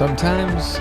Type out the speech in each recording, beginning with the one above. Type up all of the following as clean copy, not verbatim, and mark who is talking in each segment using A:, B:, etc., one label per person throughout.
A: sometimes.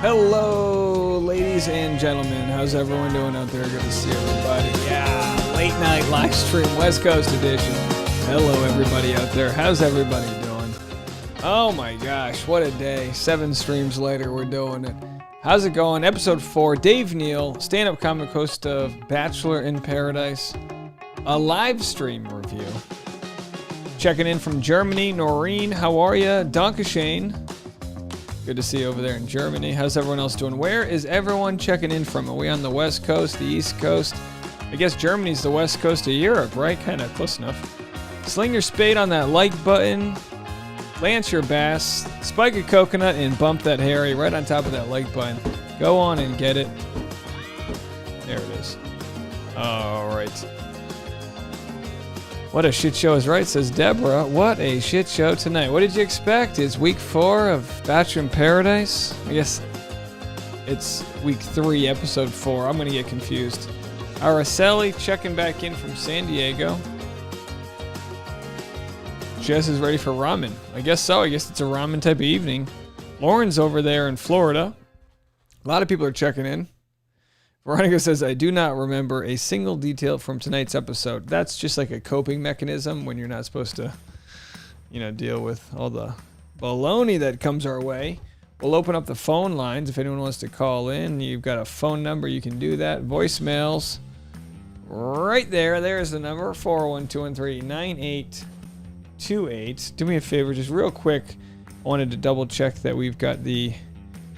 A: Hello, ladies and gentlemen. How's everyone doing out there? Good to see everybody. Yeah, late night live stream, West Coast edition. Hello, everybody out there. How's everybody doing? Oh my gosh, what a day. 7 streams later, we're doing it. How's it going? Episode 4, Dave Neal, stand-up comic host of Bachelor in Paradise, a live stream review. Checking in from Germany, Noreen, how are ya? Dankeschön. Good to see you over there in Germany. How's everyone else doing? Where is everyone checking in from? Are we on the West Coast, the East Coast? I guess Germany's the West Coast of Europe, right? Kind of close enough. Sling your spade on that like button. Lance your bass. Spike a coconut and bump that Harry right on top of that like button. Go on and get it. There it is. All right. What a shit show is right, says Deborah. What a shit show tonight. What did you expect? It's week 4 of Bachelor in Paradise? I guess it's week 3, episode 4. I'm going to get confused. Araceli checking back in from San Diego. Jess is ready for ramen. I guess so. I guess it's a ramen type of evening. Lauren's over there in Florida. A lot of people are checking in. Veronica says, I do not remember a single detail from tonight's episode. That's just like a coping mechanism when you're not supposed to, deal with all the baloney that comes our way. We'll open up the phone lines if anyone wants to call in. You've got a phone number. You can do that. Voicemails. Right there. There's the number. 41213-9828. Do me a favor, just real quick. I wanted to double check that we've got the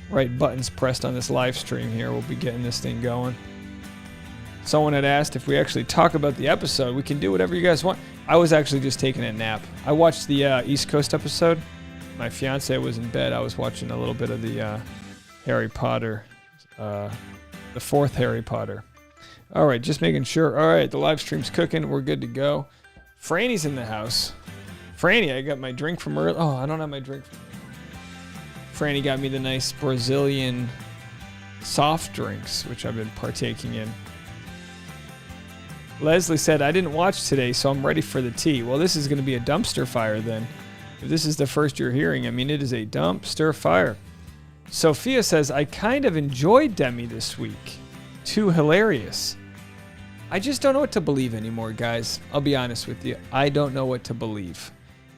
A: right buttons pressed on this live stream here. We'll be getting this thing going. Someone had asked if we actually talk about the episode. We can do whatever you guys want. I was actually just taking a nap. I watched the East Coast episode. My fiance was in bed. I was watching a little bit of the Harry Potter, the fourth Harry Potter. All right, just making sure. All right, the live stream's cooking. We're good to go. Franny's in the house. Franny, I got my drink from earlier. Oh, I don't have my drink. Franny got me the nice Brazilian soft drinks, which I've been partaking in. Leslie said, I didn't watch today, so I'm ready for the tea. Well, this is going to be a dumpster fire then. If this is the first you're hearing, I mean, it is a dumpster fire. Sophia says, I kind of enjoyed Demi this week. Too hilarious. I just don't know what to believe anymore, guys. I'll be honest with you. I don't know what to believe.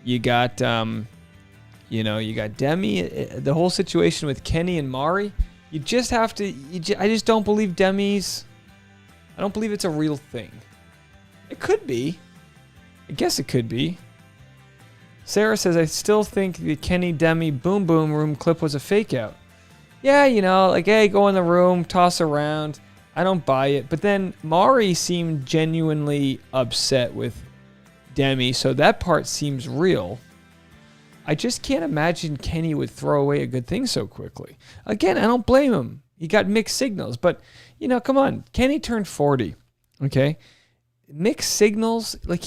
A: You got, you got Demi, the whole situation with Kenny and Mari. You just have to, I just don't believe Demi's, I don't believe it's a real thing. It could be. I guess it could be. Sarah says, I still think the Kenny Demi Boom Boom Room clip was a fake out. Yeah, like, hey, go in the room, toss around. I don't buy it. But then Mari seemed genuinely upset with Demi, so that part seems real. I just can't imagine Kenny would throw away a good thing so quickly. Again, I don't blame him. He got mixed signals. But, come on. Kenny turned 40, okay? Mixed signals, like,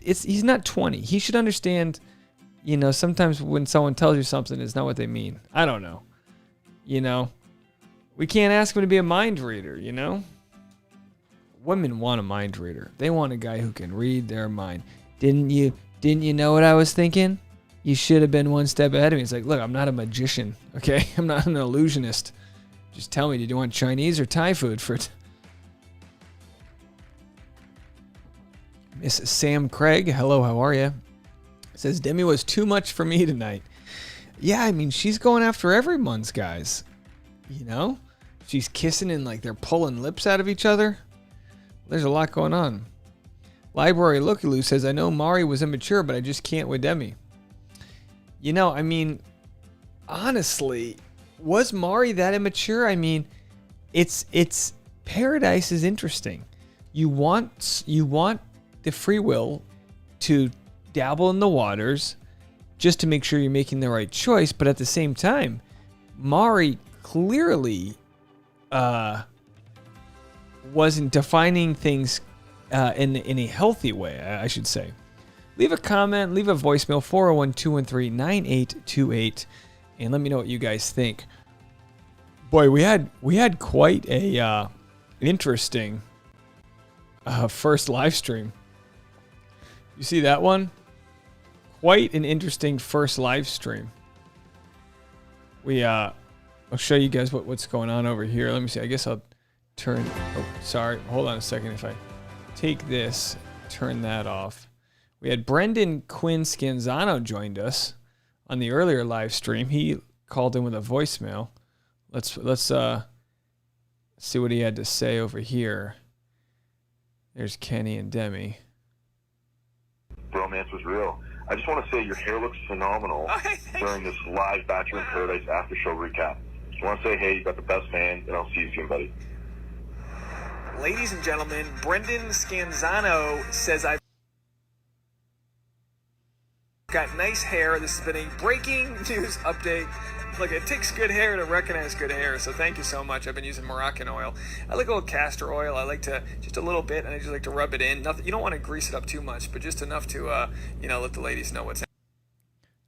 A: he's not 20. He should understand, sometimes when someone tells you something, it's not what they mean. I don't know. We can't ask him to be a mind reader, Women want a mind reader. They want a guy who can read their mind. Didn't you know what I was thinking? You should have been one step ahead of me. It's like, look, I'm not a magician, okay? I'm not an illusionist. Just tell me, did you want Chinese or Thai food for it? Miss Sam Craig, hello, how are you? Says, Demi was too much for me tonight. Yeah, I mean, she's going after everyone's guys. She's kissing and like they're pulling lips out of each other. There's a lot going on. Library Lookaloo says, I know Mari was immature, but I just can't with Demi. I mean, honestly, was Mari that immature? I mean, it's Paradise is interesting. You want the free will to dabble in the waters just to make sure you're making the right choice, but at the same time, Mari clearly wasn't defining things in a healthy way, I should say. Leave a comment, leave a voicemail, 401-213-9828, and let me know what you guys think. Boy, we had quite a interesting first live stream. You see that one? Quite an interesting first live stream. I'll show you guys what's going on over here. Let me see. I guess I'll turn. Oh, sorry. Hold on a second. If I take this, turn that off. We had Brendan Quinn Scanzano joined us on the earlier live stream. He called in with a voicemail. Let's see what he had to say over here. There's Kenny and Demi.
B: Romance was real. I just want to say your hair looks phenomenal during this live Bachelor in Paradise after show recap. Just want to say, hey, you got the best fan, and I'll see you soon, buddy.
A: Ladies and gentlemen, Brendan Scanzano says I've got nice hair. This has been a breaking news update. Look, it takes good hair to recognize good hair, so thank you so much. I've been using Moroccan oil. I like a little castor oil. I like to, just a little bit, and I just like to rub it in. Nothing, you don't want to grease it up too much, but just enough to, let the ladies know what's happening.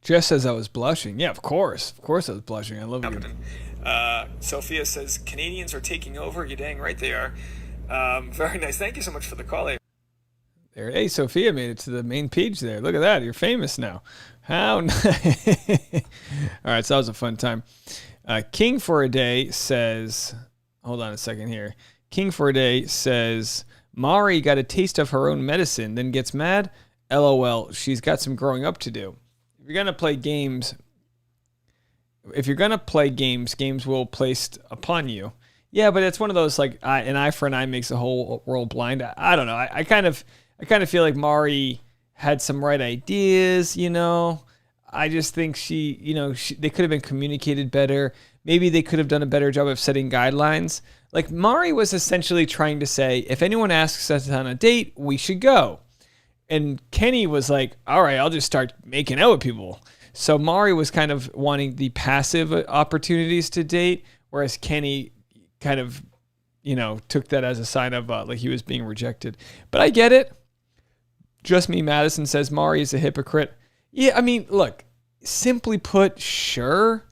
A: Jess says I was blushing. Yeah, of course. Of course I was blushing. I love you. Sophia says, Canadians are taking over. You're dang right they are. Very nice. Thank you so much for the call. There, hey, Sophia made it to the main page there. Look at that. You're famous now. How nice. All right, so that was a fun time. King for a Day says, hold on a second here. King for a Day says, Mari got a taste of her own medicine, then gets mad. LOL, she's got some growing up to do. If you're going to play games, games will placed upon you. Yeah, but it's one of those, like, an eye for an eye makes the whole world blind. I don't know. I kind of feel like Mari had some right ideas, I just think they could have been communicated better. Maybe they could have done a better job of setting guidelines. Like, Mari was essentially trying to say, if anyone asks us on a date, we should go. And Kenny was like, all right, I'll just start making out with people. So Mari was kind of wanting the passive opportunities to date, whereas Kenny kind of, took that as a sign of like he was being rejected. But I get it. Just Me Madison says Mari is a hypocrite. Yeah, I mean, look, simply put, sure,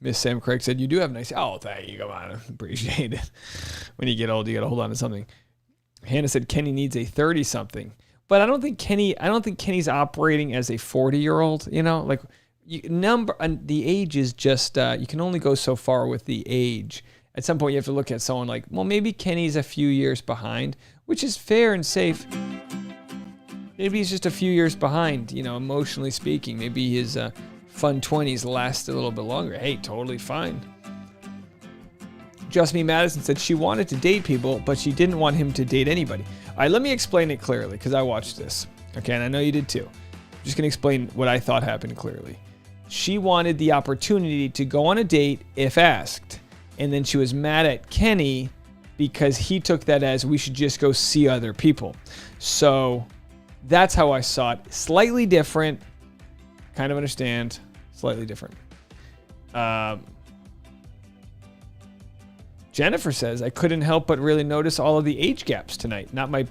A: Miss Sam Craig said, you do have nice... Oh, thank you. Come on. Appreciate it. When you get old, you got to hold on to something. Hannah said Kenny needs a 30-something. But I don't think Kenny's operating as a 40-year-old, Like, the age is just... you can only go so far with the age. At some point, you have to look at someone like, well, maybe Kenny's a few years behind, which is fair and safe. Maybe he's just a few years behind, emotionally speaking. Maybe his... fun 20s last a little bit longer. Hey, totally fine. Just Me Madison said she wanted to date people, but she didn't want him to date anybody. All right, let me explain it clearly, because I watched this. Okay, and I know you did too. I'm just going to explain what I thought happened clearly. She wanted the opportunity to go on a date if asked, and then she was mad at Kenny because he took that as we should just go see other people. So that's how I saw it. Slightly different. Kind of understand. Slightly different. Jennifer says, I couldn't help but really notice all of the age gaps tonight. Not my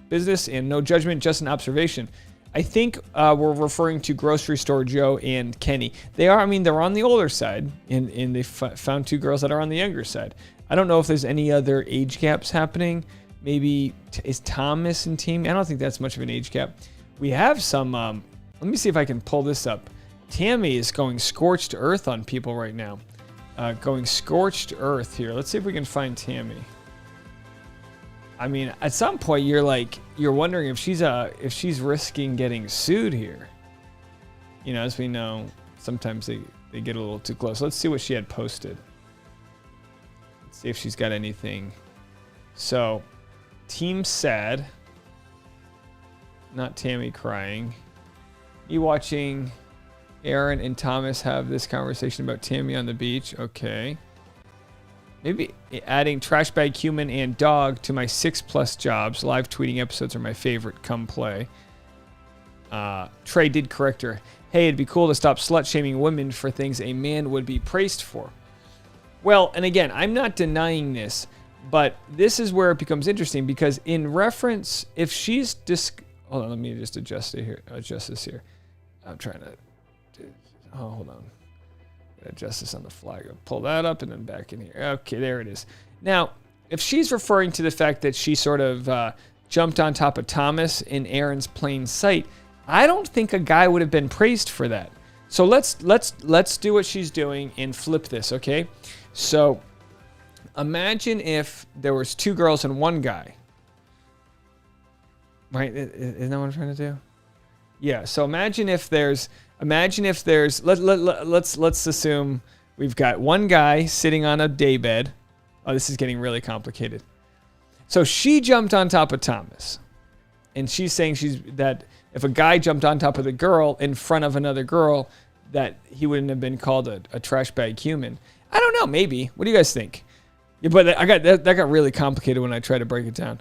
A: business and no judgment, just an observation. I think we're referring to Grocery Store Joe and Kenny. They're on the older side, and they found two girls that are on the younger side. I don't know if there's any other age gaps happening. Maybe is Thomas and Tammy? I don't think that's much of an age gap. We have some... let me see if I can pull this up. Tammy is going scorched earth on people right now. Going scorched earth here. Let's see if we can find Tammy. I mean, at some point you're wondering if she's risking getting sued here. As we know, sometimes they get a little too close. Let's see what she had posted. Let's see if she's got anything. So, Team Sad. Not Tammy crying. You watching Aaron and Thomas have this conversation about Tammy on the beach. Okay. Maybe adding trash bag, human, and dog to my 6+ jobs. Live tweeting episodes are my favorite. Come play. Trey did correct her. Hey, it'd be cool to stop slut-shaming women for things a man would be praised for. Well, and again, I'm not denying this, but this is where it becomes interesting because in reference, if she's... Hold on, let me just adjust this here. I'm trying to... hold on. Adjust this on the fly. Pull that up and then back in here. Okay, there it is. Now, if she's referring to the fact that she sort of jumped on top of Thomas in Aaron's plain sight, I don't think a guy would have been praised for that. So let's do what she's doing and flip this, okay? So imagine if there was 2 girls and 1 guy. Right? Isn't that what I'm trying to do? Yeah. So imagine if there's let's assume we've got 1 guy sitting on a daybed. Oh, this is getting really complicated. So she jumped on top of Thomas, and she's saying that if a guy jumped on top of the girl in front of another girl, that he wouldn't have been called a trash bag human. I don't know. Maybe. What do you guys think? Yeah, but that got really complicated when I tried to break it down.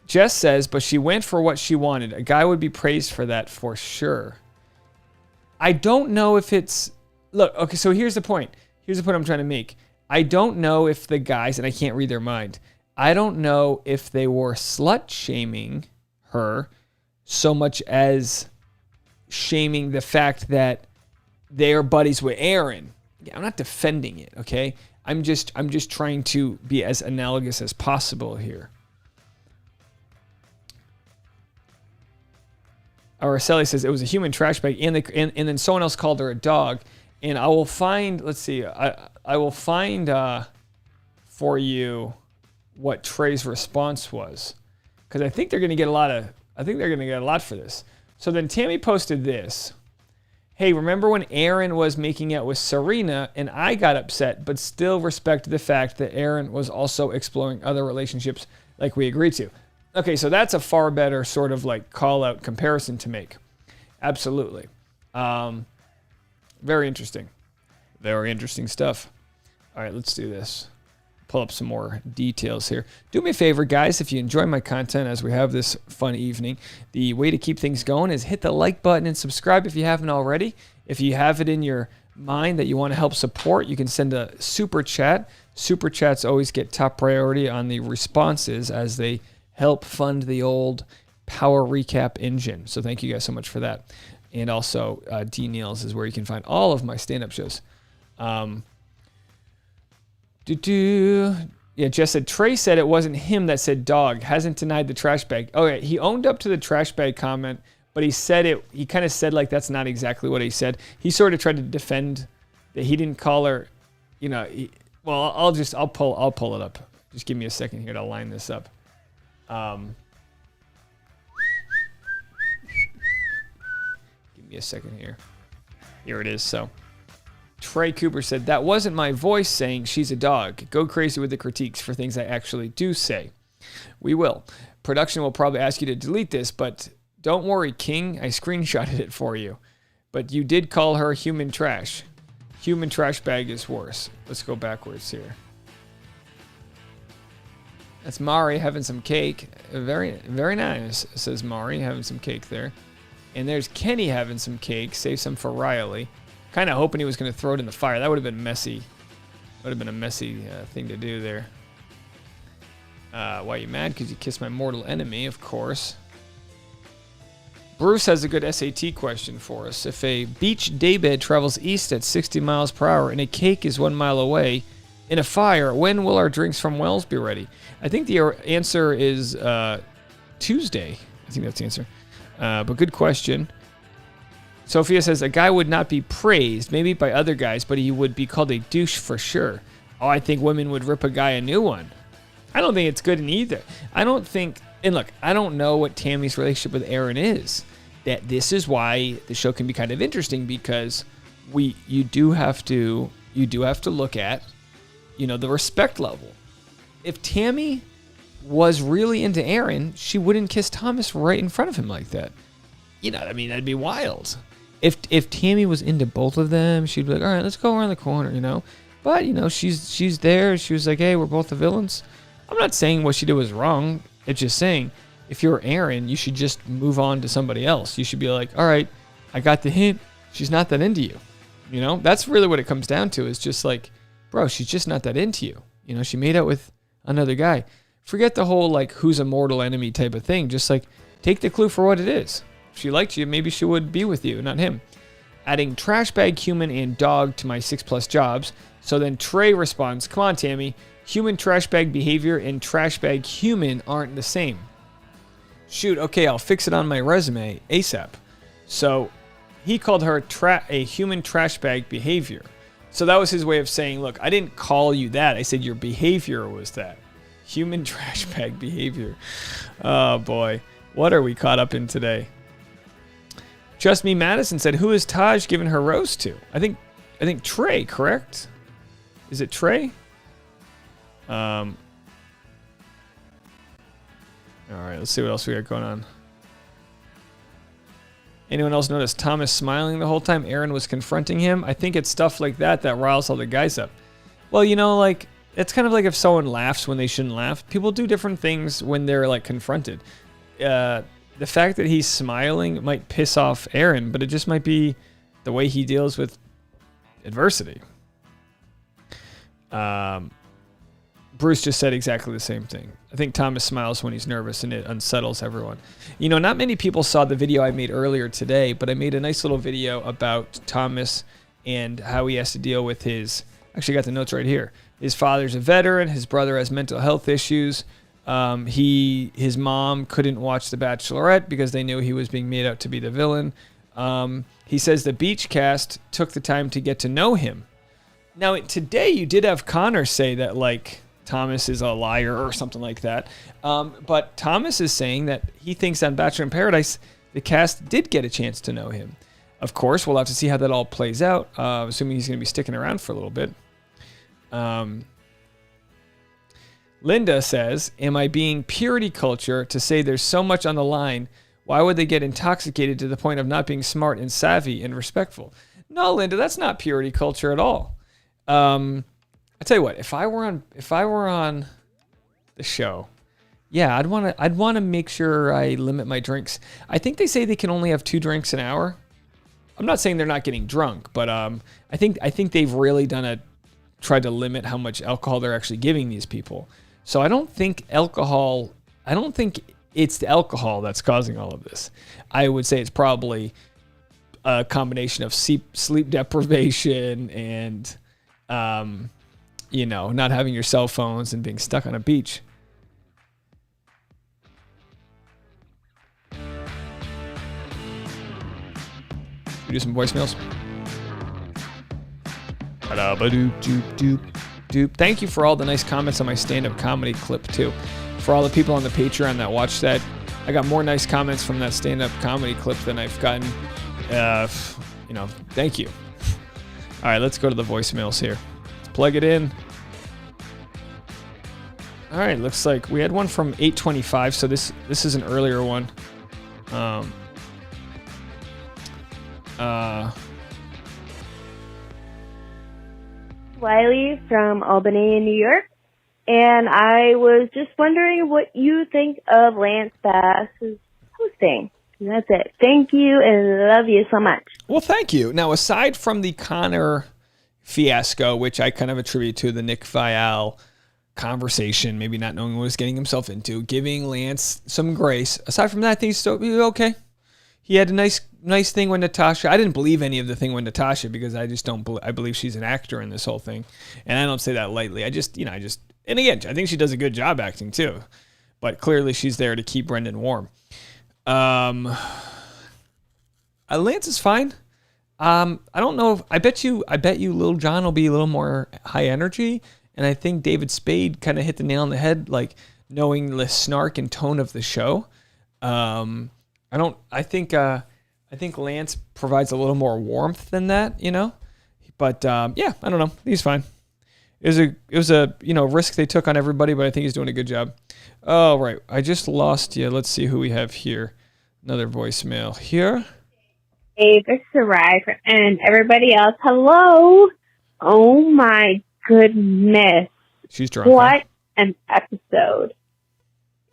A: Jess says, but she went for what she wanted. A guy would be praised for that for sure. I don't know if it's... Look, okay, so here's the point. Here's the point I'm trying to make. I don't know if the guys, and I can't read their mind, I don't know if they were slut-shaming her so much as shaming the fact that they're buddies with Aaron. I'm not defending it, okay? I'm just trying to be as analogous as possible here. Araceli says it was a human trash bag, and then someone else called her a dog. And I will find, let's see, I will find for you what Trey's response was, because I think they're going to get a lot for this. So then Tammy posted this. Hey, remember when Aaron was making out with Serena and I got upset, but still respected the fact that Aaron was also exploring other relationships like we agreed to. Okay, so that's a far better sort of like call-out comparison to make. Absolutely. Very interesting. Very interesting stuff. All right, let's do this. pull up some more details here. Do me a favor, guys, if you enjoy my content as we have this fun evening, the way to keep things going is hit the like button and subscribe if you haven't already. If you have it in your mind that you want to help support, you can send a super chat. Super chats always get top priority on the responses as they help fund the old Power Recap engine. So thank you guys so much for that. And also, Neal's is where you can find all of my stand-up shows. Yeah, Jess said, Trey said it wasn't him that said dog. Hasn't denied the trash bag. Oh, yeah, he owned up to the trash bag comment, but he said it, he kind of said like that's not exactly what he said. He sort of tried to defend that he didn't call her, you know, I'll pull it up. Just give me a second here to line this up. Give me a second here. Here it is. So Trey Cooper said, that wasn't my voice saying she's a dog. Go crazy with the critiques for things I actually do say. We will. Production will probably ask you to delete this, but don't worry, King. I screenshotted it for you. But you did call her human trash. Human trash bag is worse. Let's go backwards here. That's Mari having some cake. Very, very nice, says Mari, having some cake there. And there's Kenny having some cake. Save some for Riley. Kind of hoping he was going to throw it in the fire. That would have been messy. Would have been a messy thing to do there. Why are you mad? Because you kissed my mortal enemy, of course. Bruce has a good SAT question for us. If a beach daybed travels east at 60 miles per hour and a cake is 1 mile away in a fire, when will our drinks from Wells be ready? I think the answer is Tuesday. I think that's the answer. But good question. Sophia says, a guy would not be praised, maybe by other guys, but he would be called a douche for sure. Oh, I think women would rip a guy a new one. I don't think it's good in either. I don't think, and look, I don't know what Tammy's relationship with Aaron is. That this is why the show can be kind of interesting, because you do have to look at, the respect level. If Tammy was really into Aaron, she wouldn't kiss Thomas right in front of him like that. I mean, that'd be wild. If Tammy was into both of them, she'd be like, all right, let's go around the corner, But, she's there. She was like, hey, we're both the villains. I'm not saying what she did was wrong. It's just saying, if you're Aaron, you should just move on to somebody else. You should be like, all right, I got the hint. She's not that into you. That's really what it comes down to, is just like, bro, she's just not that into you. She made out with another guy. Forget the whole, like, who's a mortal enemy type of thing. Just, like, take the clue for what it is. If she liked you, maybe she would be with you, not him. Adding trash bag, human, and dog to my 6+ jobs. So then Trey responds, come on, Tammy. Human trash bag behavior and trash bag human aren't the same. Shoot, okay, I'll fix it on my resume ASAP. So he called her a human trash bag behavior. So that was his way of saying, look, I didn't call you that. I said your behavior was that. Human trash bag behavior. Oh, boy. What are we caught up in today? Just Me Madison said, who is Taj giving her rose to? I think Trey, correct? Is it Trey? All right, let's see what else we got going on. Anyone else notice Thomas smiling the whole time Aaron was confronting him? I think it's stuff like that riles all the guys up. Well, like, it's kind of like if someone laughs when they shouldn't laugh. People do different things when they're, like, confronted. The fact that he's smiling might piss off Aaron, but it just might be the way he deals with adversity. Bruce just said exactly the same thing. I think Thomas smiles when he's nervous, and it unsettles everyone. Not many people saw the video I made earlier today, but I made a nice little video about Thomas and how he has to deal with his... Actually, I got the notes right here. His father's a veteran. His brother has mental health issues. His mom couldn't watch The Bachelorette because they knew he was being made out to be the villain. He says the Beach cast took the time to get to know him. Now, today you did have Connor say that, like, Thomas is a liar or something like that. But Thomas is saying that he thinks on Bachelor in Paradise, the cast did get a chance to know him. Of course, we'll have to see how that all plays out, assuming he's going to be sticking around for a little bit. Linda says, am I being purity culture to say there's so much on the line? Why would they get intoxicated to the point of not being smart and savvy and respectful? No, Linda, that's not purity culture at all. I tell you what, if I were on the show, yeah, I'd want to make sure I limit my drinks. I think they say they can only have 2 drinks an hour. I'm not saying they're not getting drunk, but I think they've really tried to limit how much alcohol they're actually giving these people. So I don't think it's the alcohol that's causing all of this. I would say it's probably a combination of sleep deprivation and, not having your cell phones and being stuck on a beach. We do some voicemails. Thank you for all the nice comments on my stand-up comedy clip too. For all the people on the Patreon that watched that, I got more nice comments from that stand-up comedy clip than I've gotten. Thank you. All right, let's go to the voicemails here. Let's plug it in. All right, looks like we had one from 825, so this is an earlier one.
C: Wiley from Albany, New York, and I was just wondering what you think of Lance Bass's hosting. And that's it. Thank you, and love you so much.
A: Well, thank you. Now, aside from the Connor fiasco, which I kind of attribute to the Nick Viall conversation, maybe not knowing what he's getting himself into, giving Lance some grace. Aside from that, I think he's still okay. He had a nice thing with Natasha. I didn't believe any of the thing with Natasha because I just don't. I believe she's an actor in this whole thing, and I don't say that lightly. And again, I think she does a good job acting too, but clearly she's there to keep Brendan warm. Lance is fine. I don't know. I bet you Lil Jon will be a little more high energy, and I think David Spade kind of hit the nail on the head, like knowing the snark and tone of the show. I think Lance provides a little more warmth than that, But I don't know. He's fine. It was a risk they took on everybody, but I think he's doing a good job. Oh right, I just lost you. Let's see who we have here. Another voicemail here.
C: Hey, this is Sarai and everybody else. Hello. Oh my goodness.
A: She's drunk.
C: What an episode.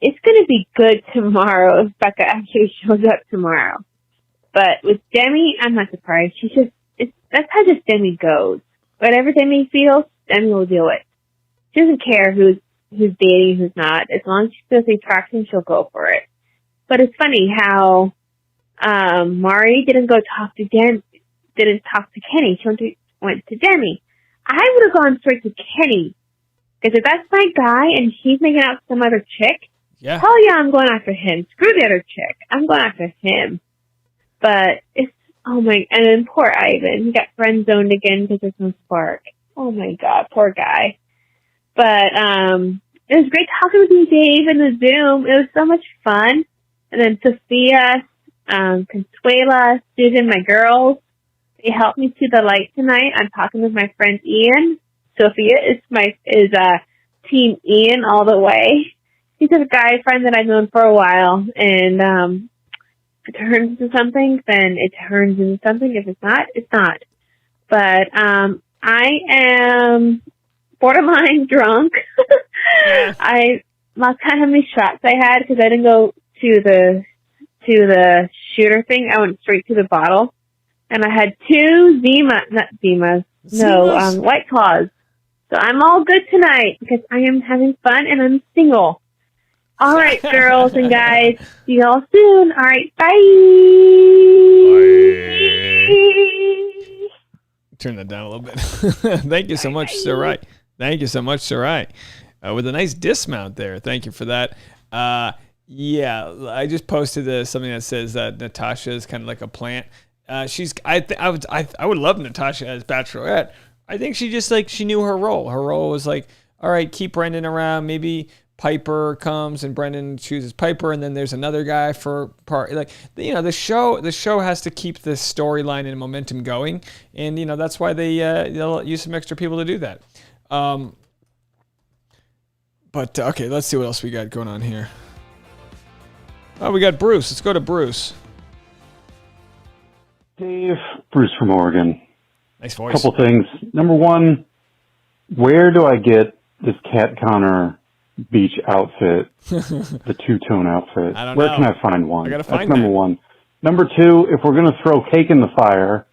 C: It's going to be good tomorrow if Becca actually shows up tomorrow. But with Demi, I'm not surprised. That's how just Demi goes. Whatever Demi feels, Demi will do it. She doesn't care who's dating, who's not. As long as she feels the attraction, she'll go for it. But it's funny how Mari didn't talk to Kenny. She went to Demi. I would have gone straight to Kenny. Because if that's my guy and he's making out with some other chick,
A: yeah.
C: Hell yeah, I'm going after him. Screw the other chick. I'm going after him. But and then poor Ivan. He got friend zoned again because there's no spark. Oh my God, poor guy. But it was great talking with you, Dave, in the Zoom. It was so much fun. And then Sophia, Consuela, Susan, my girls, they helped me see the light tonight. I'm talking with my friend Ian. Sophia is team Ian all the way. He's a guy friend that I've known for a while, and if it turns into something, then it turns into something. If it's not, it's not. But I am borderline drunk. I lost count how many shots I had because I didn't go to the shooter thing. I went straight to the bottle, and I had 2 White Claws. So I'm all good tonight because I am having fun and I'm single. All right, girls and guys. See y'all soon. All right, bye.
A: Turn that down a little bit. Thank you so much, Sarai. Thank you so much, Sarai. With a nice dismount there. Thank you for that. I just posted something that says that Natasha is kind of like a plant. I would love Natasha as Bachelorette. I think she knew her role. Her role was like, all right, keep Brendan around. Maybe Piper comes and Brendan chooses Piper, and then there's another guy for part. The show has to keep the storyline and momentum going, and that's why they'll use some extra people to do that. But okay, let's see what else we got going on here. Oh, we got Bruce. Let's go to Bruce.
D: Dave, Bruce from Oregon.
A: Nice voice.
D: Couple things. Number one, Where do I get this Cat Connor beach outfit, the two-tone outfit?
A: I don't
D: Where
A: know.
D: can I find one?
A: I gotta
D: That's
A: find
D: number
A: that.
D: one. Number two, if we're going to throw cake in the fire,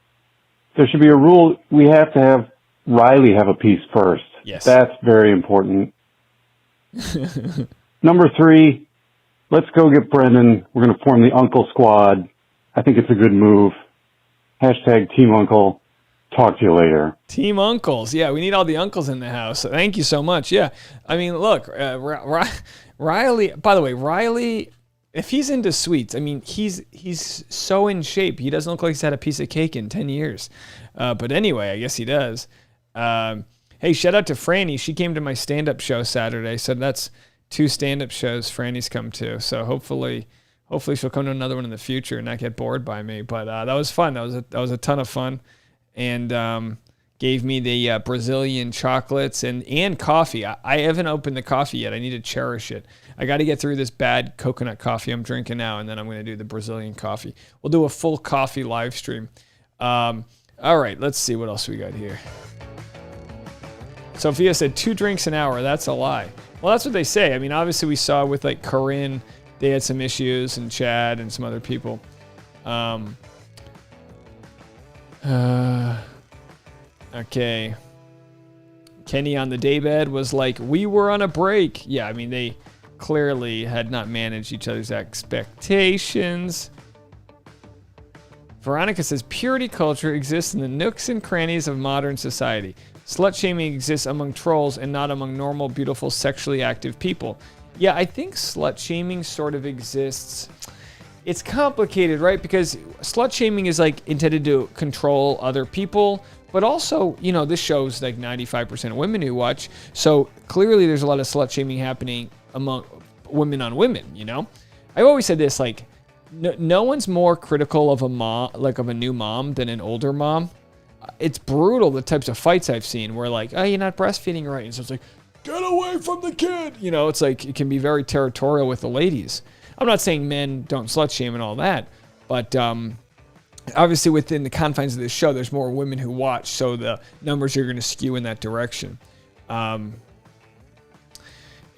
D: there should be a rule. We have to have Riley have a piece first.
A: Yes.
D: That's very important. Number three, let's go get Brendan. We're going to form the Uncle Squad. I think it's a good move. Hashtag Team Uncle. Talk to you later.
A: Team uncles. Yeah, we need all the uncles in the house. Thank you so much. Yeah. I mean, look, Riley, by the way, Riley, if he's into sweets, I mean, he's so in shape. He doesn't look like he's had a piece of cake in 10 years. But anyway, I guess he does. Hey, shout out to Franny. She came to my stand-up show Saturday. So that's 2 stand-up shows Franny's come to. So hopefully she'll come to another one in the future and not get bored by me. But that was fun. That was a ton of fun. And gave me the Brazilian chocolates and coffee. I haven't opened the coffee yet. I need to cherish it. I got to get through this bad coconut coffee I'm drinking now, and then I'm going to do the Brazilian coffee. We'll do a full coffee live stream. All right, let's see what else we got here. Sophia said 2 drinks an hour. That's a lie. Well, that's what they say. I mean, obviously we saw with like Corinne, they had some issues, and Chad and some other people. Okay. Kenny on the daybed was like, we were on a break. Yeah, I mean, they clearly had not managed each other's expectations. Veronica says, purity culture exists in the nooks and crannies of modern society. Slut shaming exists among trolls and not among normal, beautiful, sexually active people. Yeah, I think slut shaming sort of exists. It's complicated, right? Because slut shaming is like intended to control other people, but also, you know, this show's like 95% of women who watch. So clearly there's a lot of slut shaming happening among women on women, you know? I've always said this, like, no one's more critical of a mom, like of a new mom, than an older mom. It's brutal, the types of fights I've seen where like, oh, you're not breastfeeding right. And so it's like, get away from the kid. You know, it's like, it can be very territorial with the ladies. I'm not saying men don't slut shame and all that, but obviously within the confines of this show, there's more women who watch, so the numbers are going to skew in that direction.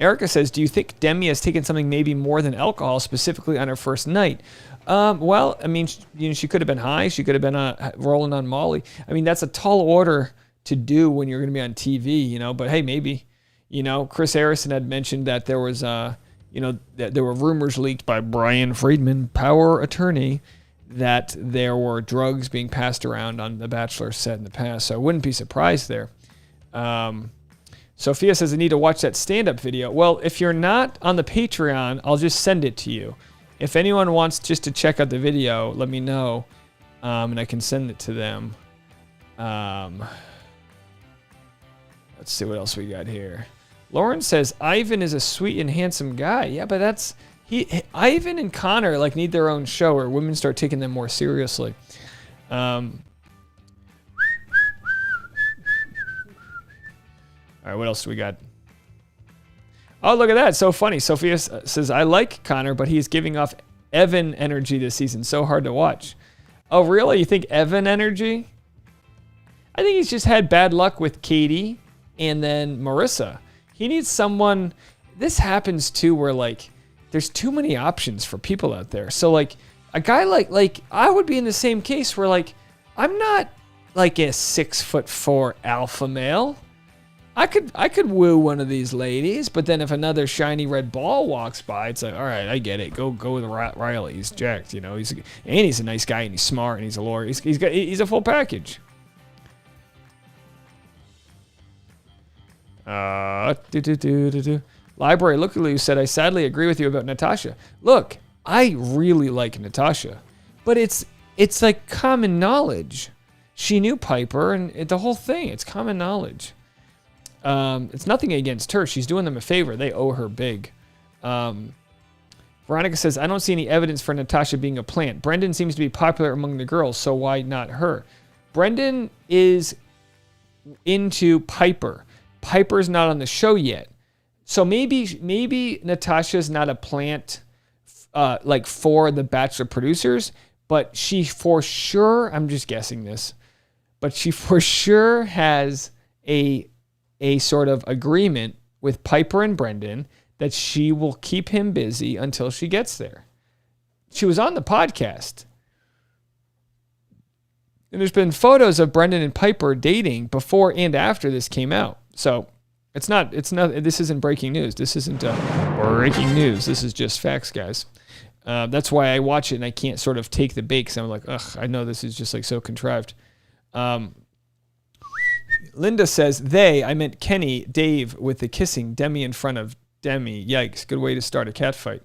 A: Erica says, do you think Demi has taken something maybe more than alcohol, specifically on her first night? Well, I mean, she could have been high. She could have been rolling on Molly. I mean, that's a tall order to do when you're going to be on TV, you know, but hey, maybe, you know, Chris Harrison had mentioned that there was, you know, that there were rumors leaked by Brian Friedman, power attorney, that there were drugs being passed around on the Bachelor set in the past. So I wouldn't be surprised there. Sophia says, I need to watch that stand-up video. Well, if you're not on the Patreon, I'll just send it to you. If anyone wants just to check out the video, let me know, and I can send it to them. Let's see what else we got here. Lauren says, Ivan is a sweet and handsome guy. Yeah, but that's... Ivan and Connor like need their own show where women start taking them more seriously. All right, what else do we got? Oh, look at that. So funny. Sophia says, I like Connor, but he's giving off Evan energy this season. So hard to watch. Oh, really? You think Evan energy? I think he's just had bad luck with Katie and then Marissa. He needs someone... This happens too where like there's too many options for people out there. So like a guy like I would be in the same case where like I'm not like a 6'4" alpha male. I could woo one of these ladies, but then if another shiny red ball walks by, it's like, all right, I get it. Go with Riley. He's jacked, you know. He's a nice guy and he's smart and he's a lawyer. He's a full package. Library Look at you said, I sadly agree with you about Natasha. Look, I really like Natasha, but it's like common knowledge. She knew Piper and the whole thing. It's common knowledge. It's nothing against her. She's doing them a favor. They owe her big. Veronica says, I don't see any evidence for Natasha being a plant. Brendan seems to be popular among the girls, so why not her? Brendan is into Piper. Piper's not on the show yet. So maybe Natasha's not a plant like for the Bachelor producers, but she for sure, I'm just guessing this, but she for sure has a a sort of agreement with Piper and Brendan that she will keep him busy until she gets there. She was on the podcast. And there's been photos of Brendan and Piper dating before and after this came out. So it's not, this isn't breaking news. This isn't breaking news. This is just facts, guys. That's why I watch it and I can't sort of take the bait because I'm like, ugh, I know this is just like so contrived. Linda says, I meant Kenny, Dave with the kissing, Demi in front of Demi. Yikes, good way to start a cat fight.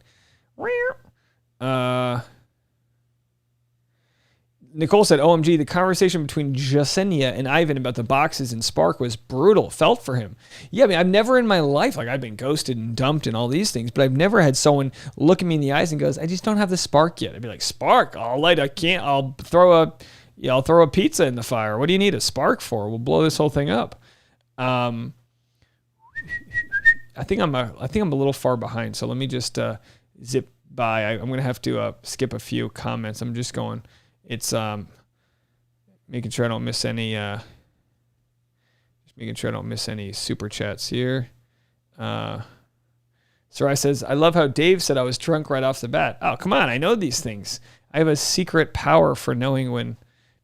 A: Nicole said, OMG, the conversation between Jasenia and Ivan about the boxes in Spark was brutal. Felt for him. Yeah, I mean, I've never in my life, like I've been ghosted and dumped and all these things, but I've never had someone look at me in the eyes and goes, I just don't have the spark yet. I'd be like, spark? I'll throw a pizza in the fire. What do you need a spark for? We'll blow this whole thing up. I think I'm a little far behind, so let me just zip by. I'm going to have to skip a few comments. I'm just going... It's making sure I don't miss any. Just making sure I don't miss any super chats here. Sarai says, "I love how Dave said I was drunk right off the bat." Oh, come on! I know these things. I have a secret power for knowing when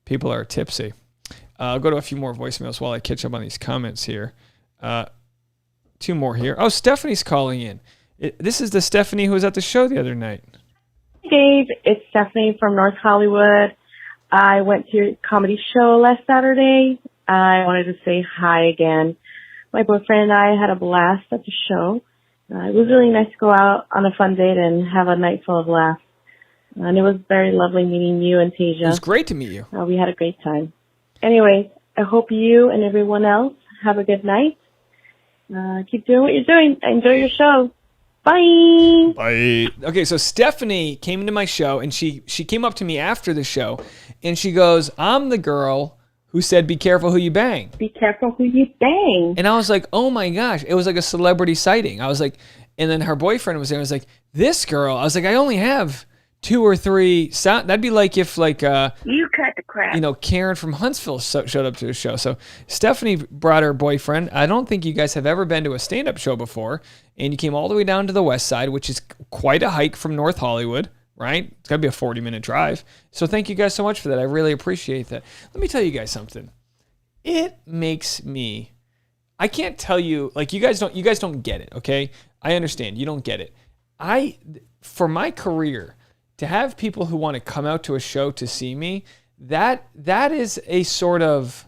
A: people are tipsy. I'll go to a few more voicemails while I catch up on these comments here. Two more here. Oh, Stephanie's calling in. This is the Stephanie who was at the show the other night.
E: Dave, it's Stephanie from North Hollywood. I went to your comedy show last Saturday. I wanted to say hi again. My boyfriend and I had a blast at the show. It was really nice to go out on a fun date and have a night full of laughs. And it was very lovely meeting you and Tasia.
A: It was great to meet you.
E: We had a great time. Anyway, I hope you and everyone else have a good night. Keep doing what you're doing. Enjoy your show. Bye.
A: Bye. Okay, so Stephanie came into my show, and she came up to me after the show, and she goes, I'm the girl who said, be careful who you bang.
E: Be careful who you bang.
A: And I was like, oh my gosh. It was like a celebrity sighting. I was like, and then her boyfriend was there. I was like, this girl. I was like, I only have 2 or 3 sound. That'd be like if you cut the crap. Karen from Huntsville showed up to the show. So Stephanie brought her boyfriend. I don't think you guys have ever been to a stand-up show before. And you came all the way down to the west side, which is quite a hike from North Hollywood, right? It's got to be a 40-minute drive. So thank you guys so much for that. I really appreciate that. Let me tell you guys something. It makes me, I can't tell you, like you guys don't get it, okay? I understand. You don't get it. For my career, to have people who want to come out to a show to see me, that is a sort of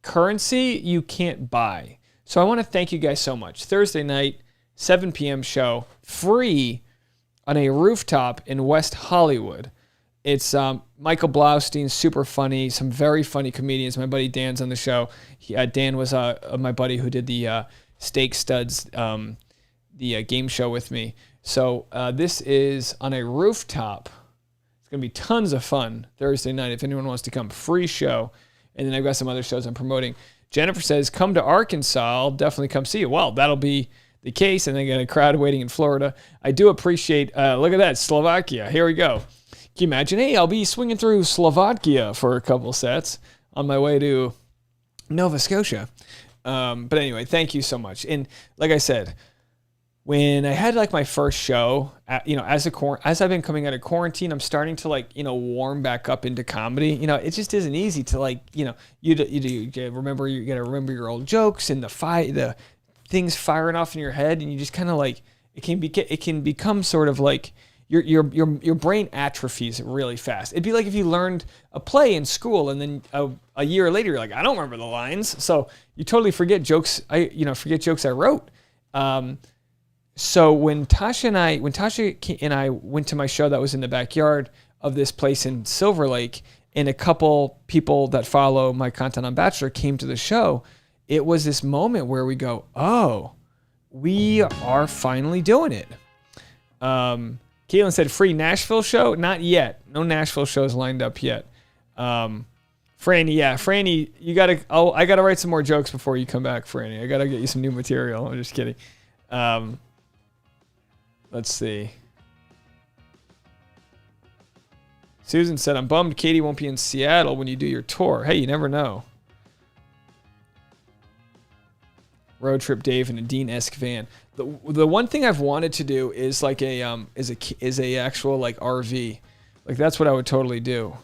A: currency you can't buy. So I want to thank you guys so much. Thursday night, 7 p.m. show, free on a rooftop in West Hollywood. It's Michael Blaustein, super funny, some very funny comedians. My buddy Dan's on the show. Dan was my buddy who did the Steak Studs, the game show with me. So this is on a rooftop. It's going to be tons of fun Thursday night if anyone wants to come. Free show. And then I've got some other shows I'm promoting. Jennifer says, come to Arkansas. I'll definitely come see you. Well, that'll be the case. And then got a crowd waiting in Florida. I do appreciate, look at that, Slovakia. Here we go. Can you imagine? Hey, I'll be swinging through Slovakia for a couple sets on my way to Nova Scotia. But anyway, thank you so much. And like I said, when I had like my first show, as I've been coming out of quarantine, I'm starting to warm back up into comedy. It just isn't easy to you gotta remember your old jokes and the things firing off in your head, and you just kind of it can become sort of like your brain atrophies really fast. It'd be like if you learned a play in school and then a year later you're like, I don't remember the lines, so you totally forget jokes. Forget jokes I wrote. So when Tasha and I went to my show that was in the backyard of this place in Silver Lake, and a couple people that follow my content on Bachelor came to the show, it was this moment where we go, oh, we are finally doing it. Caitlin said, free Nashville show? Not yet. No Nashville shows lined up yet. Franny, I gotta write some more jokes before you come back, Franny. I gotta get you some new material. I'm just kidding. Let's see. Susan said, I'm bummed Katie won't be in Seattle when you do your tour. Hey, you never know. road trip Dave in a Dean-esque van. The one thing I've wanted to do is like a actual like RV. Like that's what I would totally do.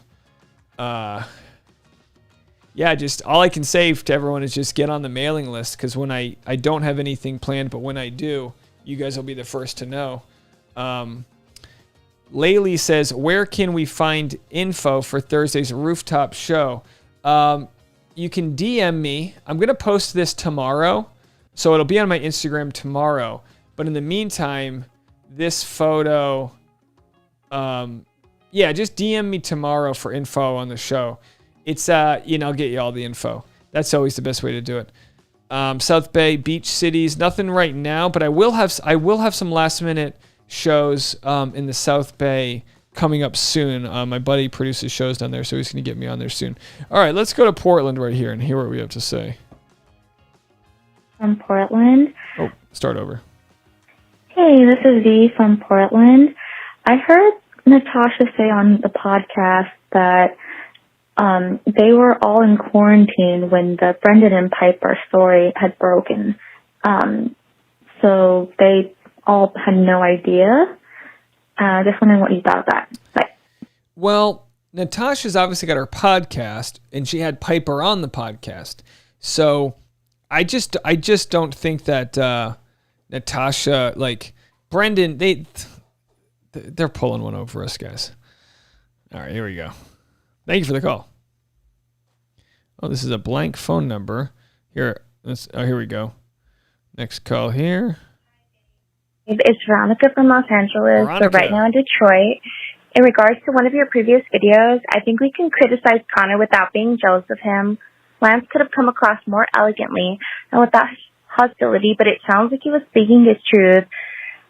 A: Yeah, just all I can say to everyone is just get on the mailing list, because when I don't have anything planned, but when I do, you guys will be the first to know. Laylee says, where can we find info for Thursday's rooftop show? You can DM me. I'm going to post this tomorrow, so it'll be on my Instagram tomorrow. But in the meantime, this photo, just DM me tomorrow for info on the show. It's, I'll get you all the info. That's always the best way to do it. South Bay, beach cities, nothing right now, but I will have some last minute shows in the South Bay coming up soon. My buddy produces shows down there, so he's going to get me on there soon. All right, let's go to Portland right here and hear what we have to say.
F: From Portland.
A: Oh, start over.
F: Hey, this is V from Portland. I heard Natasha say on the podcast that they were all in quarantine when the Brendan and Piper story had broken. So they all had no idea. Just wondering what you thought of that. Bye.
A: Well, Natasha's obviously got her podcast, and she had Piper on the podcast. So I just don't think that Natasha, like Brendan, they're pulling one over us, guys. All right, here we go. Thank you for the call. Oh, this is a blank phone number. Here we go. Next call here.
F: It's Veronica from Los Angeles,
A: Veronica.
F: but right now in Detroit. In regards to one of your previous videos, I think we can criticize Connor without being jealous of him. Lance could have come across more elegantly and without hostility, but it sounds like he was speaking his truth,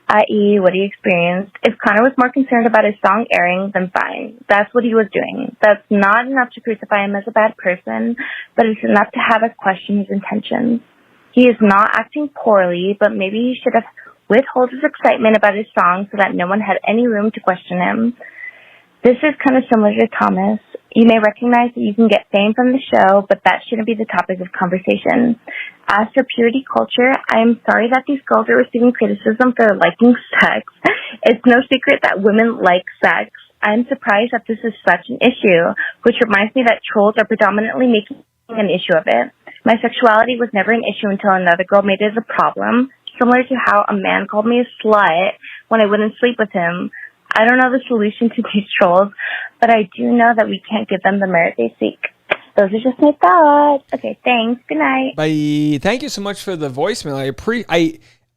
F: i.e. what he experienced. If Connor was more concerned about his song airing, then fine. That's what he was doing. That's not enough to crucify him as a bad person, but it's enough to have us question his intentions. He is not acting poorly, but maybe he should have withhold his excitement about his song so that no one had any room to question him. This is kind of similar to Thomas. You may recognize that you can get fame from the show, but that shouldn't be the topic of conversation. As for purity culture, I am sorry that these girls are receiving criticism for liking sex. It's no secret that women like sex. I'm surprised that this is such an issue, which reminds me that trolls are predominantly making an issue of it. My sexuality was never an issue until another girl made it a problem, similar to how a man called me a slut when I wouldn't sleep with him. I don't know the solution to these trolls, but I do know that we can't give them the merit they seek. Those are just my thoughts. Okay, thanks. Good night.
A: Bye. Thank you so much for the voicemail.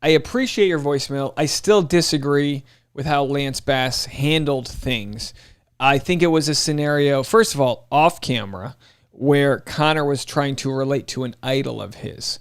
A: I appreciate your voicemail. I still disagree with how Lance Bass handled things. I think it was a scenario, first of all, off camera, where Connor was trying to relate to an idol of his.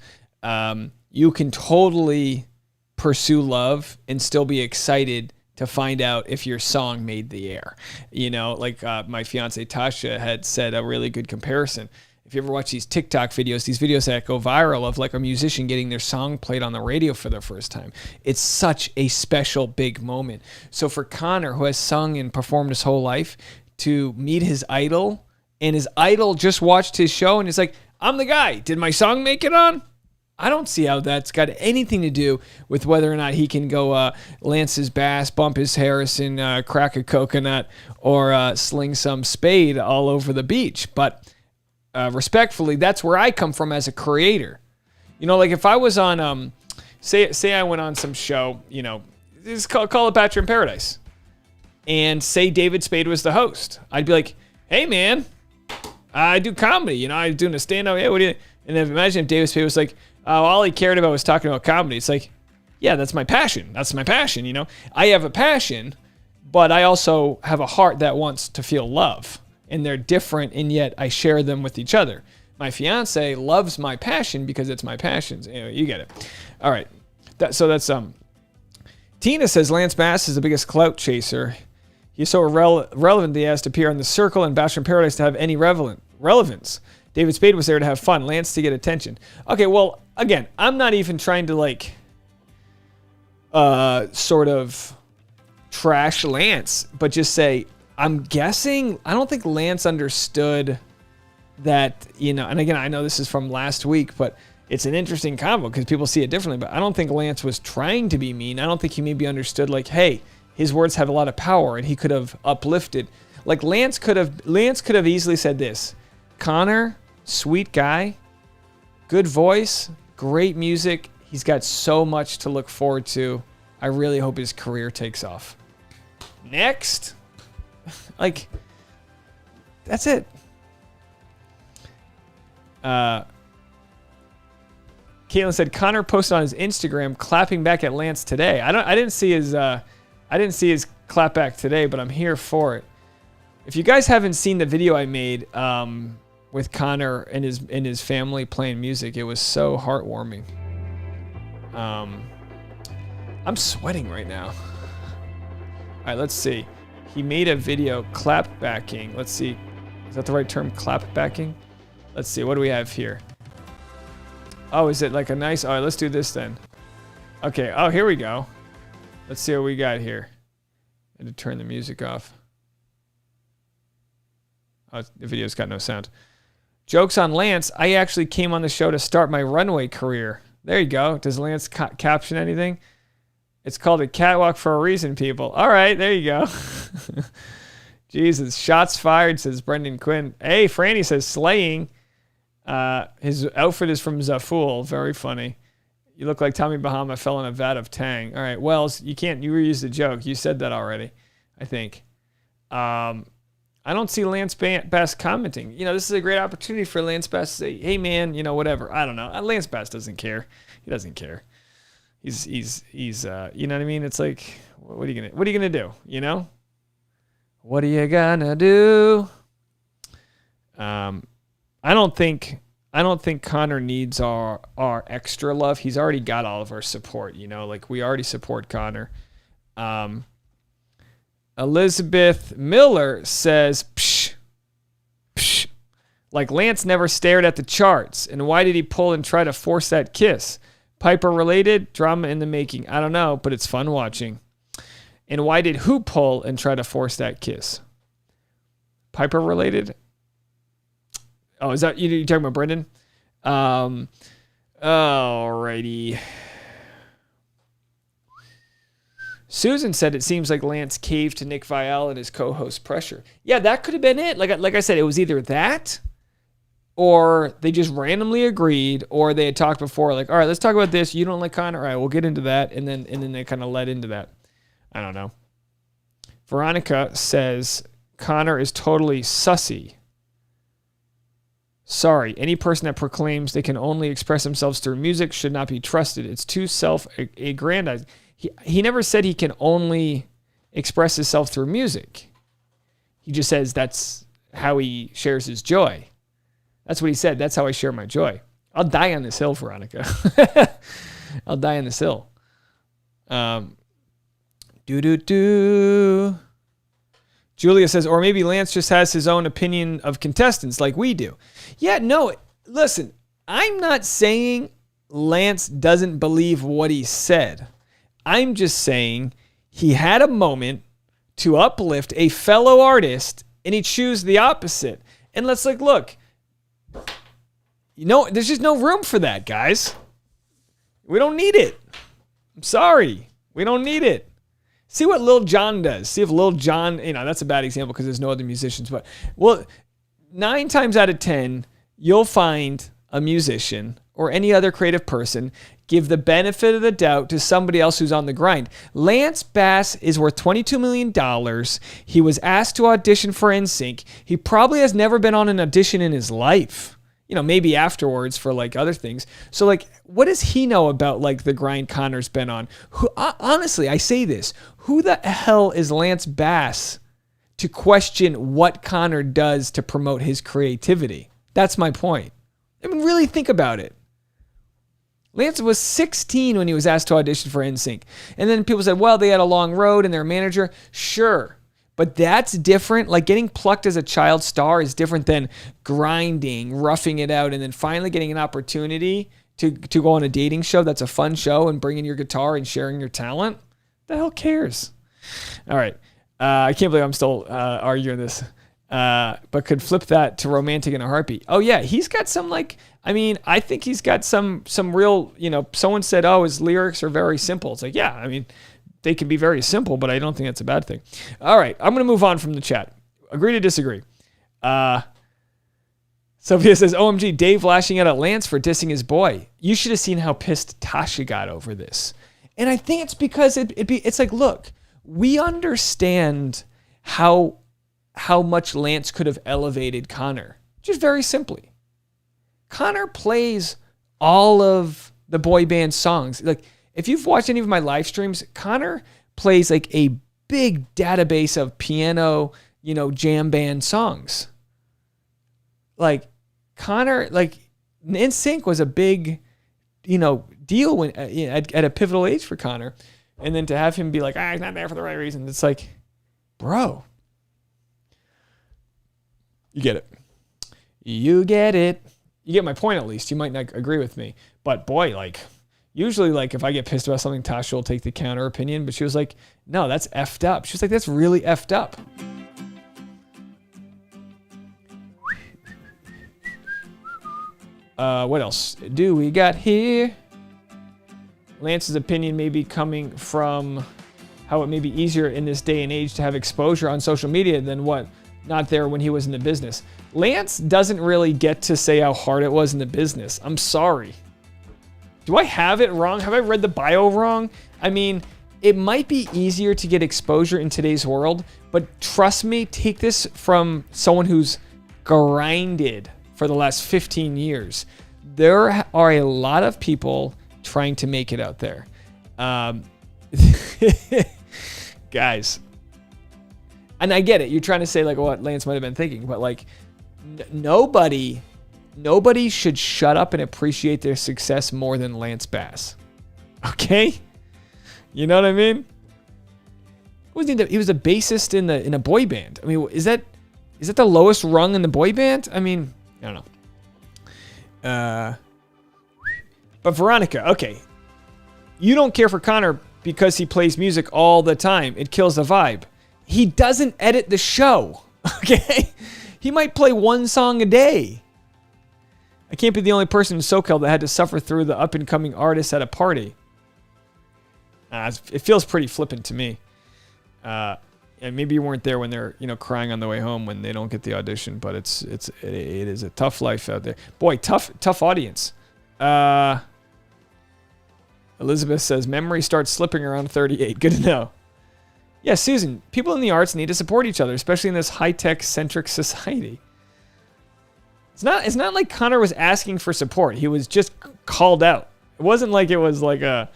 A: You can totally pursue love and still be excited to find out if your song made the air. Like my fiance Tasha had said a really good comparison. If you ever watch these TikTok videos, these videos that go viral of like a musician getting their song played on the radio for the first time, it's such a special big moment. So for Connor, who has sung and performed his whole life, to meet his idol, and his idol just watched his show and is like, I'm the guy. Did my song make it on? I don't see how that's got anything to do with whether or not he can go lance his bass, bump his Harrison, crack a coconut, or sling some spade all over the beach. But respectfully, that's where I come from as a creator. Like if I was on, say I went on some show, just call it Bachelor in Paradise, and say David Spade was the host. I'd be like, hey man, I do comedy. I'm doing a stand-up. Yeah, what do you? And then imagine if David Spade was like, all he cared about was talking about comedy. It's like, yeah, that's my passion. That's my passion, I have a passion, but I also have a heart that wants to feel love. And they're different, and yet I share them with each other. My fiance loves my passion because it's my passion. Anyway, you get it. All right. That's Tina says Lance Bass is the biggest clout chaser. He's so relevant that he has to appear on The Circle and Bachelor in Paradise to have any relevance. David Spade was there to have fun, Lance to get attention. Okay, well, again, I'm not even trying to sort of trash Lance, but just say, I'm guessing, I don't think Lance understood that, and again, I know this is from last week, but it's an interesting combo because people see it differently. But I don't think Lance was trying to be mean. I don't think he maybe understood like, hey, his words have a lot of power, and he could have uplifted. Like Lance could have easily said this: Connor, sweet guy, good voice, great music. He's got so much to look forward to. I really hope his career takes off. Next, like, that's it. Caitlin said Connor posted on his Instagram clapping back at Lance today. I didn't see his clap back today, but I'm here for it. If you guys haven't seen the video I made with Connor and his family playing music, it was so heartwarming. I'm sweating right now. All right, let's see. He made a video clap backing. Let's see. Is that the right term? Clap backing? Let's see. What do we have here? Oh, is it like a nice... All right, let's do this then. Okay. Oh, here we go. Let's see what we got here. I had to turn the music off. Oh, the video's got no sound. Jokes on Lance. I actually came on the show to start my runway career. There you go. Does Lance caption anything? It's called a catwalk for a reason, people. All right, there you go. Jesus, shots fired, says Brendan Quinn. Hey, Franny says slaying. His outfit is from Zaful. Very funny. You look like Tommy Bahama fell in a vat of Tang. All right, Wells, you can't. You reused the joke. You said that already, I think. I don't see Lance Bass commenting. You know, this is a great opportunity for Lance Bass to say, hey, man, you know, whatever. I don't know. Lance Bass doesn't care. He doesn't care. He's you know what I mean? It's like, what are you gonna do? You know? What are you gonna do? I don't think Connor needs our extra love. He's already got all of our support, you know, like we already support Connor. Elizabeth Miller says, psh, psh, like Lance never stared at the charts. And why did he pull and try to force that kiss? Piper related, drama in the making. I don't know, but it's fun watching. And why did who pull and try to force that kiss? Piper related? Oh, is that you talking about Brendan? Alrighty. Susan said it seems like Lance caved to Nick Viall and his co-host pressure. Yeah, that could have been it. Like I said, it was either that, or they just randomly agreed, or they had talked before. Like, all right, let's talk about this. You don't like Connor, all right, we'll get into that, and then they kind of led into that. I don't know. Veronica says Connor is totally sussy. Sorry, any person that proclaims they can only express themselves through music should not be trusted. It's too self-aggrandizing. He never said he can only express himself through music. He just says that's how he shares his joy. That's what he said. That's how I share my joy. I'll die on this hill, Veronica. I'll die on this hill. Julia says, or maybe Lance just has his own opinion of contestants like we do. Yeah, no, listen, I'm not saying Lance doesn't believe what he said. I'm just saying he had a moment to uplift a fellow artist and he chose the opposite. And let's look, you know, there's just no room for that, guys. We don't need it. I'm sorry. We don't need it. See what Lil Jon does. See if Lil Jon, you know, that's a bad example because there's no other musicians, but, well, 9 times out of 10, you'll find a musician or any other creative person give the benefit of the doubt to somebody else who's on the grind. Lance Bass is worth $22 million. He was asked to audition for NSYNC. He probably has never been on an audition in his life. You know, maybe afterwards for like other things. So like, what does he know about like the grind Connor's been on? Honestly, I say this, who the hell is Lance Bass to question what Connor does to promote his creativity? That's my point. I mean, really think about it. Lance was 16 when he was asked to audition for NSYNC. And then people said, well, they had a long road and their manager. Sure. But that's different. Like getting plucked as a child star is different than grinding, roughing it out, and then finally getting an opportunity to go on a dating show that's a fun show and bringing your guitar and sharing your talent. The hell cares? All right. I can't believe I'm still arguing this. but could flip that to romantic in a heartbeat. Oh yeah, he's got some I think he's got some real, someone said, oh, his lyrics are very simple. It's like, yeah, they can be very simple, but I don't think that's a bad thing. All right, I'm going to move on from the chat. Agree to disagree. Sophia says, OMG, Dave lashing out at Lance for dissing his boy. You should have seen how pissed Tasha got over this. And I think it's because it's like, look, we understand how much Lance could have elevated Connor. Just very simply. Connor plays all of the boy band songs. Like, if you've watched any of my live streams, Connor plays like a big database of piano, jam band songs. Like, Connor, NSYNC was a big, deal when at a pivotal age for Connor. And then to have him be like, he's not there for the right reason. It's like, bro. You get it. You get it. You get my point at least. You might not agree with me. But boy, usually if I get pissed about something, Tasha will take the counter opinion. But she was like, no, that's effed up. She was like, that's really effed up. What else do we got here? Lance's opinion may be coming from how it may be easier in this day and age to have exposure on social media than what not there when he was in the business. Lance doesn't really get to say how hard it was in the business. I'm sorry. Do I have it wrong? Have I read the bio wrong? It might be easier to get exposure in today's world, but trust me, take this from someone who's grinded for the last 15 years. There are a lot of people trying to make it out there. Guys. And I get it. You're trying to say what Lance might have been thinking, but nobody should shut up and appreciate their success more than Lance Bass. Okay? You know what I mean? He was a bassist in a boy band. Is that the lowest rung in the boy band? I don't know. But Veronica, okay. You don't care for Connor because he plays music all the time. It kills the vibe. He doesn't edit the show, okay? He might play one song a day. I can't be the only person in SoCal that had to suffer through the up-and-coming artists at a party. It feels pretty flippant to me. And maybe you weren't there when they're, crying on the way home when they don't get the audition, but it is a tough life out there. Boy, tough audience. Elizabeth says, memory starts slipping around 38. Good to know. Yeah, Susan, people in the arts need to support each other, especially in this high-tech centric society. It's not like Connor was asking for support. He was just called out. It wasn't like it was like a,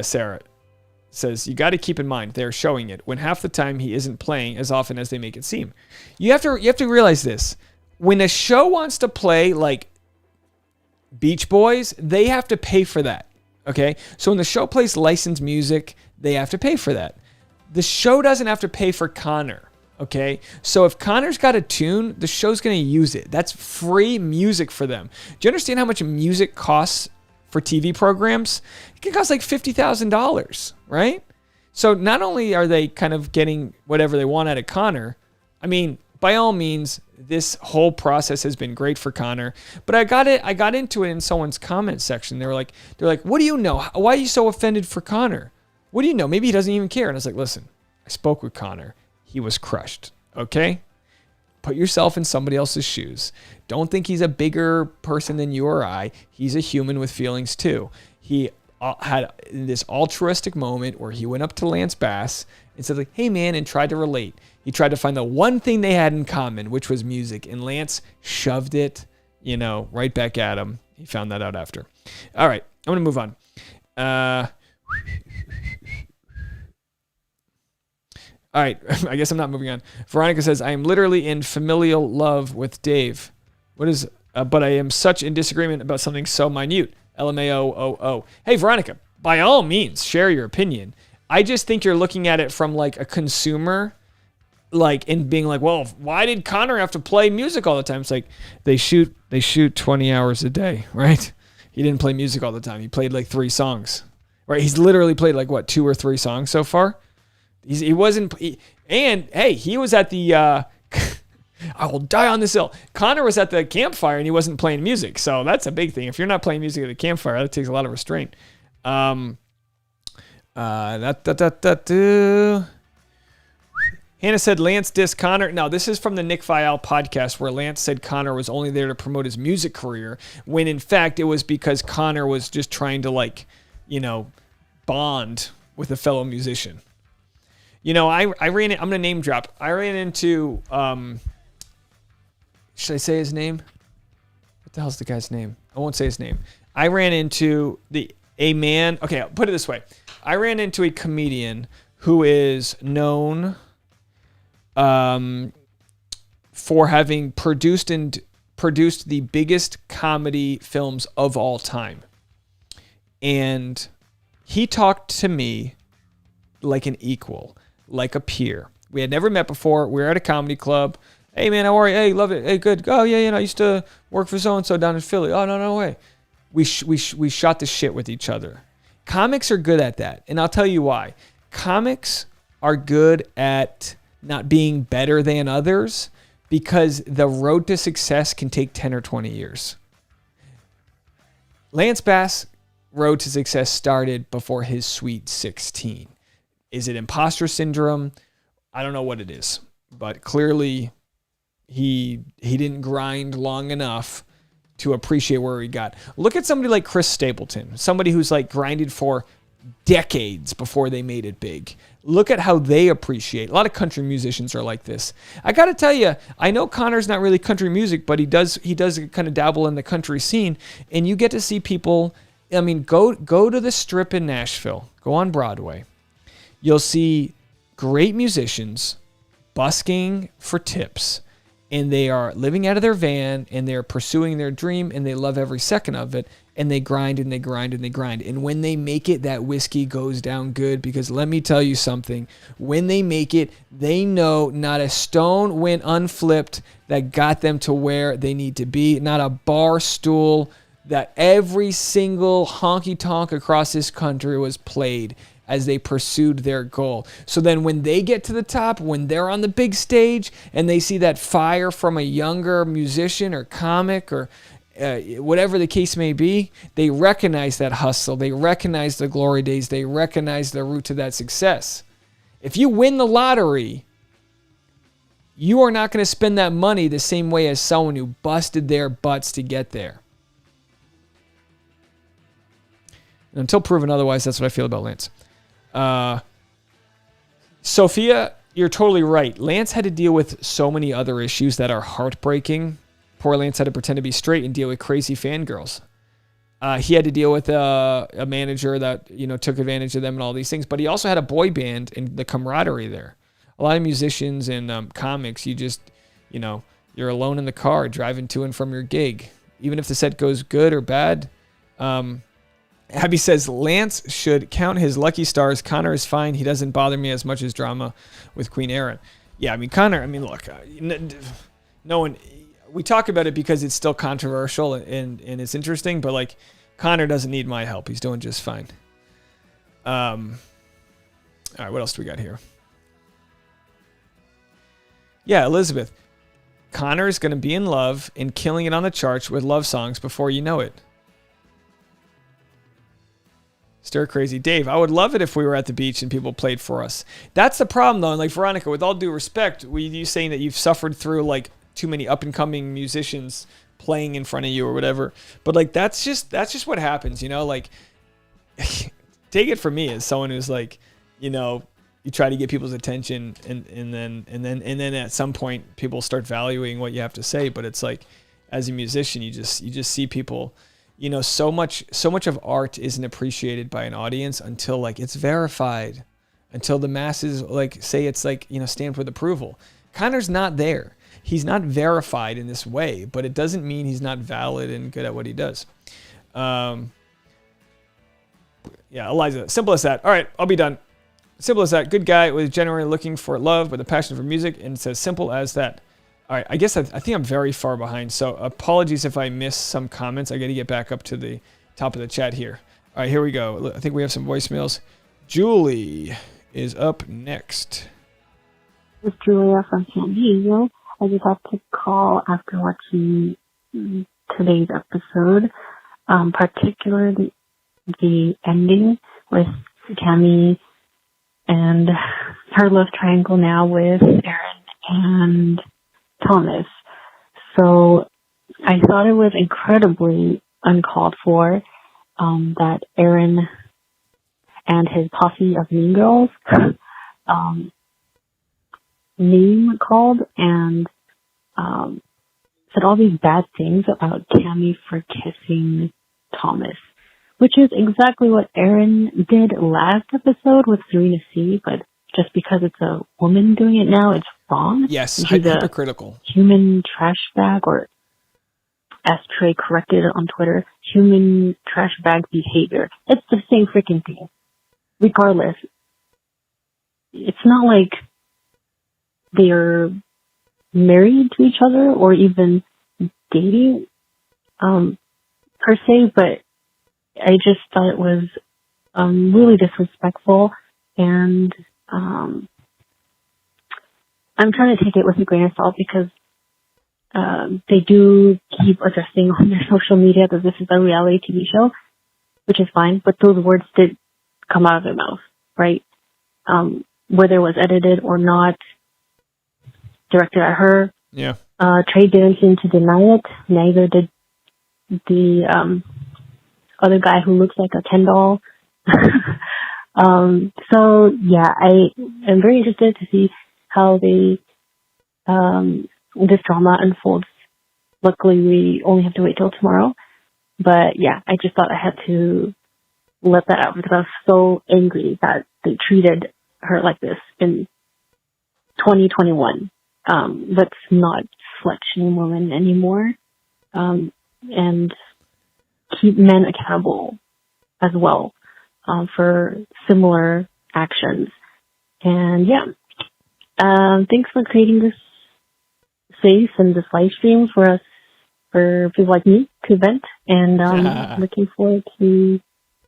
A: Sarah says, you got to keep in mind they're showing it when half the time he isn't playing as often as they make it seem. You have to realize this. When a show wants to play Beach Boys, they have to pay for that. Okay? So when the show plays licensed music, they have to pay for that. The show doesn't have to pay for Connor. Okay? So if Connor's got a tune, the show's going to use it. That's free music for them. Do you understand how much music costs for TV programs? It can cost $50,000, right? So not only are they kind of getting whatever they want out of Connor, by all means, this whole process has been great for Connor. But I got into it in someone's comment section. They're like, what do you know? Why are you so offended for Connor? What do you know? Maybe he doesn't even care. And I was like, listen, I spoke with Connor. He was crushed. Okay? Put yourself in somebody else's shoes. Don't think he's a bigger person than you or I. He's a human with feelings too. He had this altruistic moment where he went up to Lance Bass and said, hey man, and tried to relate. He tried to find the one thing they had in common, which was music. And Lance shoved it, right back at him. He found that out after. All right, I'm going to move on. All right, I guess I'm not moving on. Veronica says, I am literally in familial love with Dave. But I am such in disagreement about something so minute. LMAO. Hey, Veronica, by all means, share your opinion. I just think you're looking at it from a consumer, and being well, why did Connor have to play music all the time? It's they shoot 20 hours a day, right? He didn't play music all the time. He played 3 songs, right? He's literally played 2 or 3 songs so far. He wasn't. And hey, he was at the. I will die on this hill. Connor was at the campfire and he wasn't playing music, so that's a big thing. If you're not playing music at the campfire, that takes a lot of restraint. Hannah said Lance dissed Connor. Now, this is from the Nick Vial podcast where Lance said Connor was only there to promote his music career, when in fact it was because Connor was just trying to bond with a fellow musician. I'm going to name drop. I ran into, should I say his name? What the hell's the guy's name? I won't say his name. I ran into a man. Okay, I'll put it this way. I ran into a comedian who is known for having produced the biggest comedy films of all time. And he talked to me like an equal, like a peer. We had never met before. We were at a comedy club. Hey, man, how are you? Hey, love it. Hey, good. Oh, yeah, I used to work for so-and-so down in Philly. Oh, no way. We shot the shit with each other. Comics are good at that. And I'll tell you why. Comics are good at not being better than others because the road to success can take 10 or 20 years. Lance Bass' road to success started before his sweet 16. Is it imposter syndrome? I don't know what it is, but clearly he didn't grind long enough to appreciate where he got. Look at somebody like Chris Stapleton, somebody who's grinded for decades before they made it big. Look at how they appreciate. A lot of country musicians are like this. I got to tell you, I know Connor's not really country music, but he does kind of dabble in the country scene, and you get to see people. I mean, go to the Strip in Nashville. Go on Broadway. You'll see great musicians busking for tips, and they are living out of their van, and they're pursuing their dream, and they love every second of it, and they grind and they grind and they grind. And when they make it, that whiskey goes down good, because let me tell you something. When they make it, they know not a stone went unflipped that got them to where they need to be, not a bar stool that every single honky-tonk across this country was played as they pursued their goal. So then when they get to the top, when they're on the big stage and they see that fire from a younger musician or comic or whatever the case may be, they recognize that hustle. They recognize the glory days. They recognize the route to that success. If you win the lottery, you are not going to spend that money the same way as someone who busted their butts to get there. And until proven otherwise, that's what I feel about Lance. Sophia, you're totally right. Lance had to deal with so many other issues that are heartbreaking. Poor Lance had to pretend to be straight and deal with crazy fangirls. He had to deal with a manager that took advantage of them and all these things. But he also had a boy band and the camaraderie there. A lot of musicians and comics, you just, you're alone in the car driving to and from your gig. Even if the set goes good or bad. Abby says, Lance should count his lucky stars. Connor is fine. He doesn't bother me as much as drama with Queen Erin. Yeah, Connor, look, no one, we talk about it because it's still controversial and it's interesting, but Connor doesn't need my help. He's doing just fine. All right, what else do we got here? Yeah, Elizabeth. Connor's going to be in love and killing it on the charts with love songs before you know it. Stir crazy. Dave, I would love it if we were at the beach and people played for us. That's the problem, though. And Veronica, with all due respect, you saying that you've suffered through too many up and coming musicians playing in front of you or whatever. But that's just what happens, take it from me as someone who's you try to get people's attention and then at some point people start valuing what you have to say. But it's as a musician, you just see people. So much of art isn't appreciated by an audience until it's verified, until the masses say it's stamped with approval. Connor's not there. He's not verified in this way, but it doesn't mean he's not valid and good at what he does. Yeah, Eliza, simple as that. All right, I'll be done. Simple as that. Good guy was genuinely looking for love with a passion for music, and it's as simple as that. All right, I guess I think I'm very far behind, so apologies if I miss some comments. I got to get back up to the top of the chat here. All right, here we go. I think we have some voicemails. Julie is up next.
G: This is Julia from San Diego. I just have to call after watching today's episode, particularly the ending with Tammy and her love triangle now with Aaron and Thomas. So I thought it was incredibly uncalled for that Aaron and his posse of mean girls name called and said all these bad things about Tammy for kissing Thomas, which is exactly what Aaron did last episode with Serena C, but just because it's a woman doing it now, it's wrong.
A: Yes,
G: She's
A: hypocritical.
G: Human trash bag, or as Trey corrected it on Twitter, human trash bag behavior. It's the same freaking thing. Regardless, it's not like they're married to each other or even dating per se, but I just thought it was really disrespectful, and I'm trying to take it with a grain of salt because they do keep addressing on their social media that this is a reality TV show, which is fine, but those words did come out of their mouth, right? Whether it was edited or not, directed at her.
A: Yeah.
G: Trey didn't seem to deny it. Neither did the other guy who looks like a Ken doll. So yeah, I am very interested to see how they this drama unfolds. Luckily, we only have to wait till tomorrow. But yeah, I just thought I had to let that out because I was so angry that they treated her like this in 2021. Let's not slut shame women anymore, and keep men accountable as well for similar actions. And yeah, thanks for creating this space and this live stream for us, for people like me to vent. And looking forward to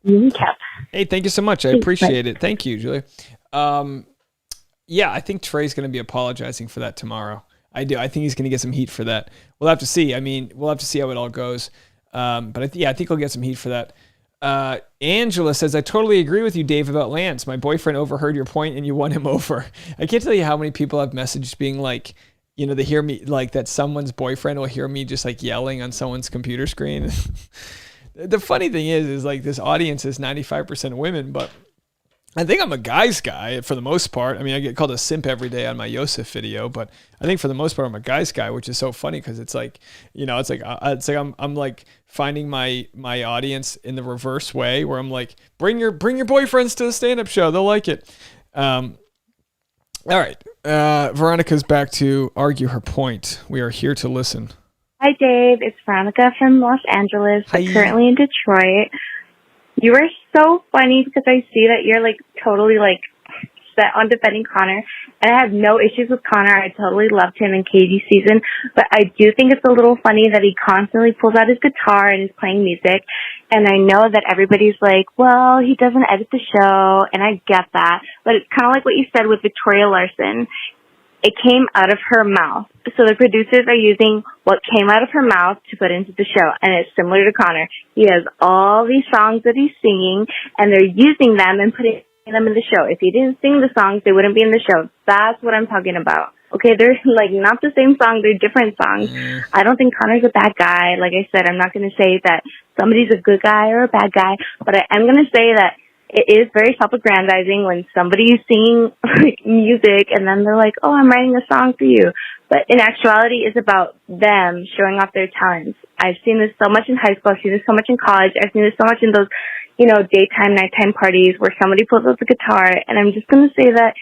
G: the recap.
A: Hey, thank you so much. I appreciate it. Thank you, Julia. Yeah, I think Trey's going to be apologizing for that tomorrow. I do. I think he's going to get some heat for that. We'll have to see. I mean, we'll have to see how it all goes. But I think he'll get some heat for that. Angela says, I totally agree with you, Dave, about Lance. My boyfriend overheard your point and you won him over. I can't tell you how many people have messaged being like, you know, they hear me, like that someone's boyfriend will hear me just like yelling on someone's computer screen. The funny thing is like this audience is 95% women, but I think I'm a guy's guy for the most part. I mean, I get called a simp every day on my Yosef video, but I think for the most part, I'm a guy's guy, which is so funny because it's like, you know, it's like I'm like finding my audience in the reverse way where I'm like, bring your boyfriends to the stand-up show. They'll like it. All right. Veronica's back to argue her point. We are here to listen.
F: Hi, Dave. It's Veronica from Los Angeles, but currently in Detroit. You are so funny because I see that you're like totally like set on defending Connor, and I have no issues with Connor. I totally loved him in Katie's season, but I do think it's a little funny that he constantly pulls out his guitar and is playing music. And I know that everybody's like, well, he doesn't edit the show, and I get that, but it's kind of like what you said with Victoria Larson. It came out of her mouth. So the producers are using what came out of her mouth to put into the show. And it's similar to Connor. He has all these songs that he's singing, and they're using them and putting them in the show. If he didn't sing the songs, they wouldn't be in the show. That's what I'm talking about. Okay, they're like not the same song, they're different songs. I don't think Connor's a bad guy. Like I said, I'm not going to say that somebody's a good guy or a bad guy, but I am going to say that it is very self-aggrandizing when somebody is singing like music and then they're like, oh, I'm writing a song for you. But in actuality, it's about them showing off their talents. I've seen this so much in high school. I've seen this so much in college. I've seen this so much in those, you know, daytime, nighttime parties where somebody pulls out the guitar. And I'm just going to say that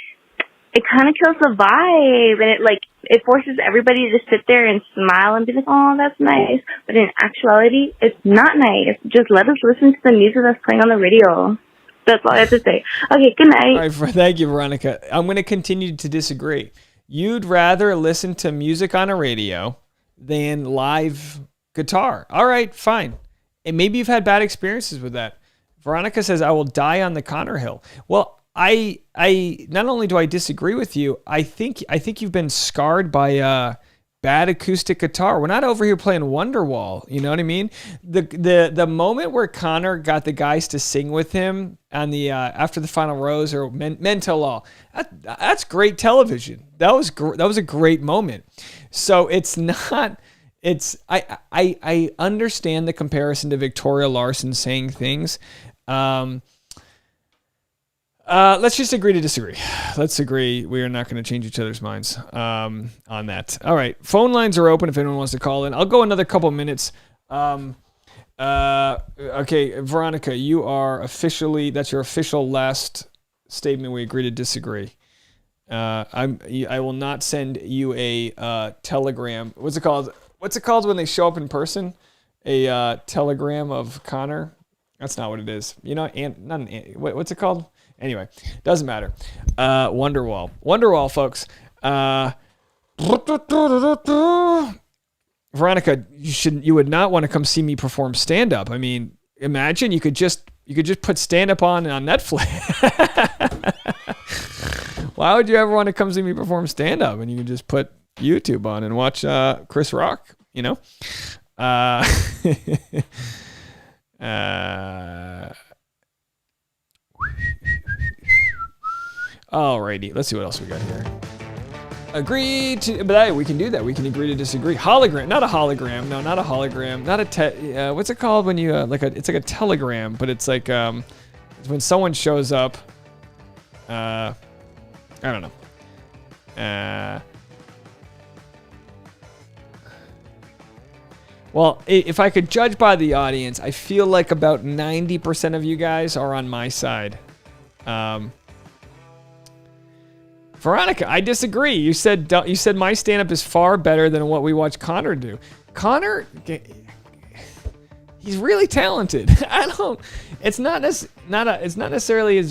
F: it kind of kills the vibe. And it forces everybody to sit there and smile and be like, oh, that's nice. But in actuality, it's not nice. Just let us listen to the music that's playing on the radio. That's all I have to say. Okay, good night.
A: All right, thank you, Veronica. I'm going to continue to disagree. You'd rather listen to music on a radio than live guitar. All right, fine. And maybe you've had bad experiences with that. Veronica says, I will die on the Connor Hill. Well, I not only do I disagree with you, I think you've been scarred by bad acoustic guitar. We're not over here playing Wonderwall. You know what I mean? The moment where Connor got the guys to sing with him on the after the final rose or Men Tell All, that's great television. That was a great moment. So it's not. It's I understand the comparison to Victoria Larson saying things. Let's just agree to disagree. Let's agree. We are not going to change each other's minds on that. All right. Phone lines are open if anyone wants to call in. I'll go another couple minutes. Okay, Veronica, you are that's your official last statement. We agree to disagree. I will not send you a telegram. What's it called? What's it called when they show up in person? A telegram of Connor? That's not what it is. You know, what's it called? Anyway, doesn't matter. Wonderwall, folks. Veronica, you would not want to come see me perform stand up. I mean, imagine you could just put stand up on Netflix. Why would you ever want to come see me perform stand up? And you can just put YouTube on and watch Chris Rock, you know? Alrighty, let's see what else we got here. Agree to, but we can do that. We can agree to disagree. Hologram, not a hologram. No, not a hologram. Not a what's it called when you it's like a telegram, but it's like it's when someone shows up. I don't know. Well, if I could judge by the audience, I feel like about 90% of you guys are on my side. Veronica, I disagree. You said my stand-up is far better than what we watch Connor do. Connor, he's really talented. It's not necessarily I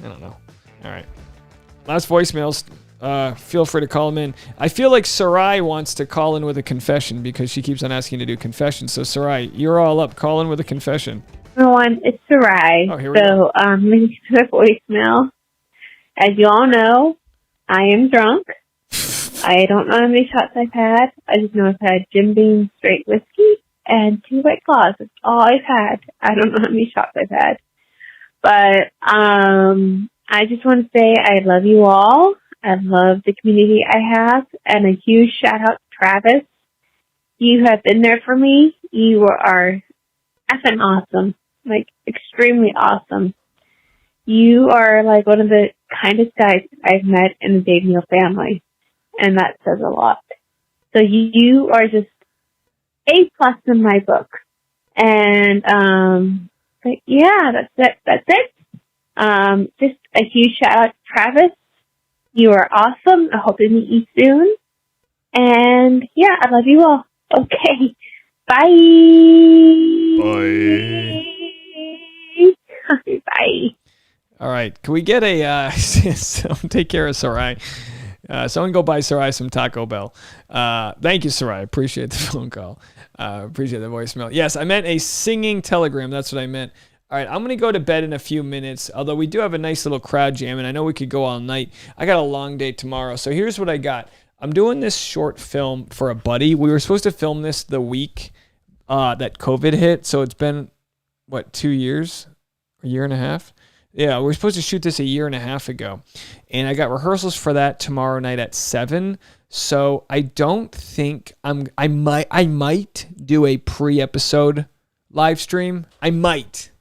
A: don't know. All right. Last voicemails. Feel free to call them in. I feel like Sarai wants to call in with a confession because she keeps on asking to do confessions. So Sarai, you're all up. Call in with a confession.
C: Everyone, it's Sarai.
A: Oh, here we go.
C: Link to the voicemail. As you all know, I am drunk. I don't know how many shots I've had. I just know I've had Jim Beam straight whiskey and 2 White Claws. That's all I've had. I don't know how many shots I've had. But I just want to say I love you all. I love the community I have. And a huge shout out to Travis. You have been there for me. You are effing awesome. Like, extremely awesome. You are like one of the kindest guys I've met in the Dave Neal family. And that says a lot. So you are just A+ in my book. And, but yeah, that's it. Just a huge shout out to Travis. You are awesome. I hope to meet you soon. And yeah, I love you all. Okay. Bye.
A: Bye.
C: Bye.
A: All right. Can we get someone take care of Sarai? Someone go buy Sarai some Taco Bell. Thank you, Sarai. Appreciate the phone call. Appreciate the voicemail. Yes, I meant a singing telegram. That's what I meant. All right, I'm going to go to bed in a few minutes, although we do have a nice little crowd jam, and I know we could go all night. I got a long day tomorrow, so here's what I got. I'm doing this short film for a buddy. We were supposed to film this the week that COVID hit, so it's been, 2 years? A year and a half? Yeah, we were supposed to shoot this a year and a half ago, and I got rehearsals for that tomorrow night at 7, so I don't think I might do a pre-episode live stream. I might.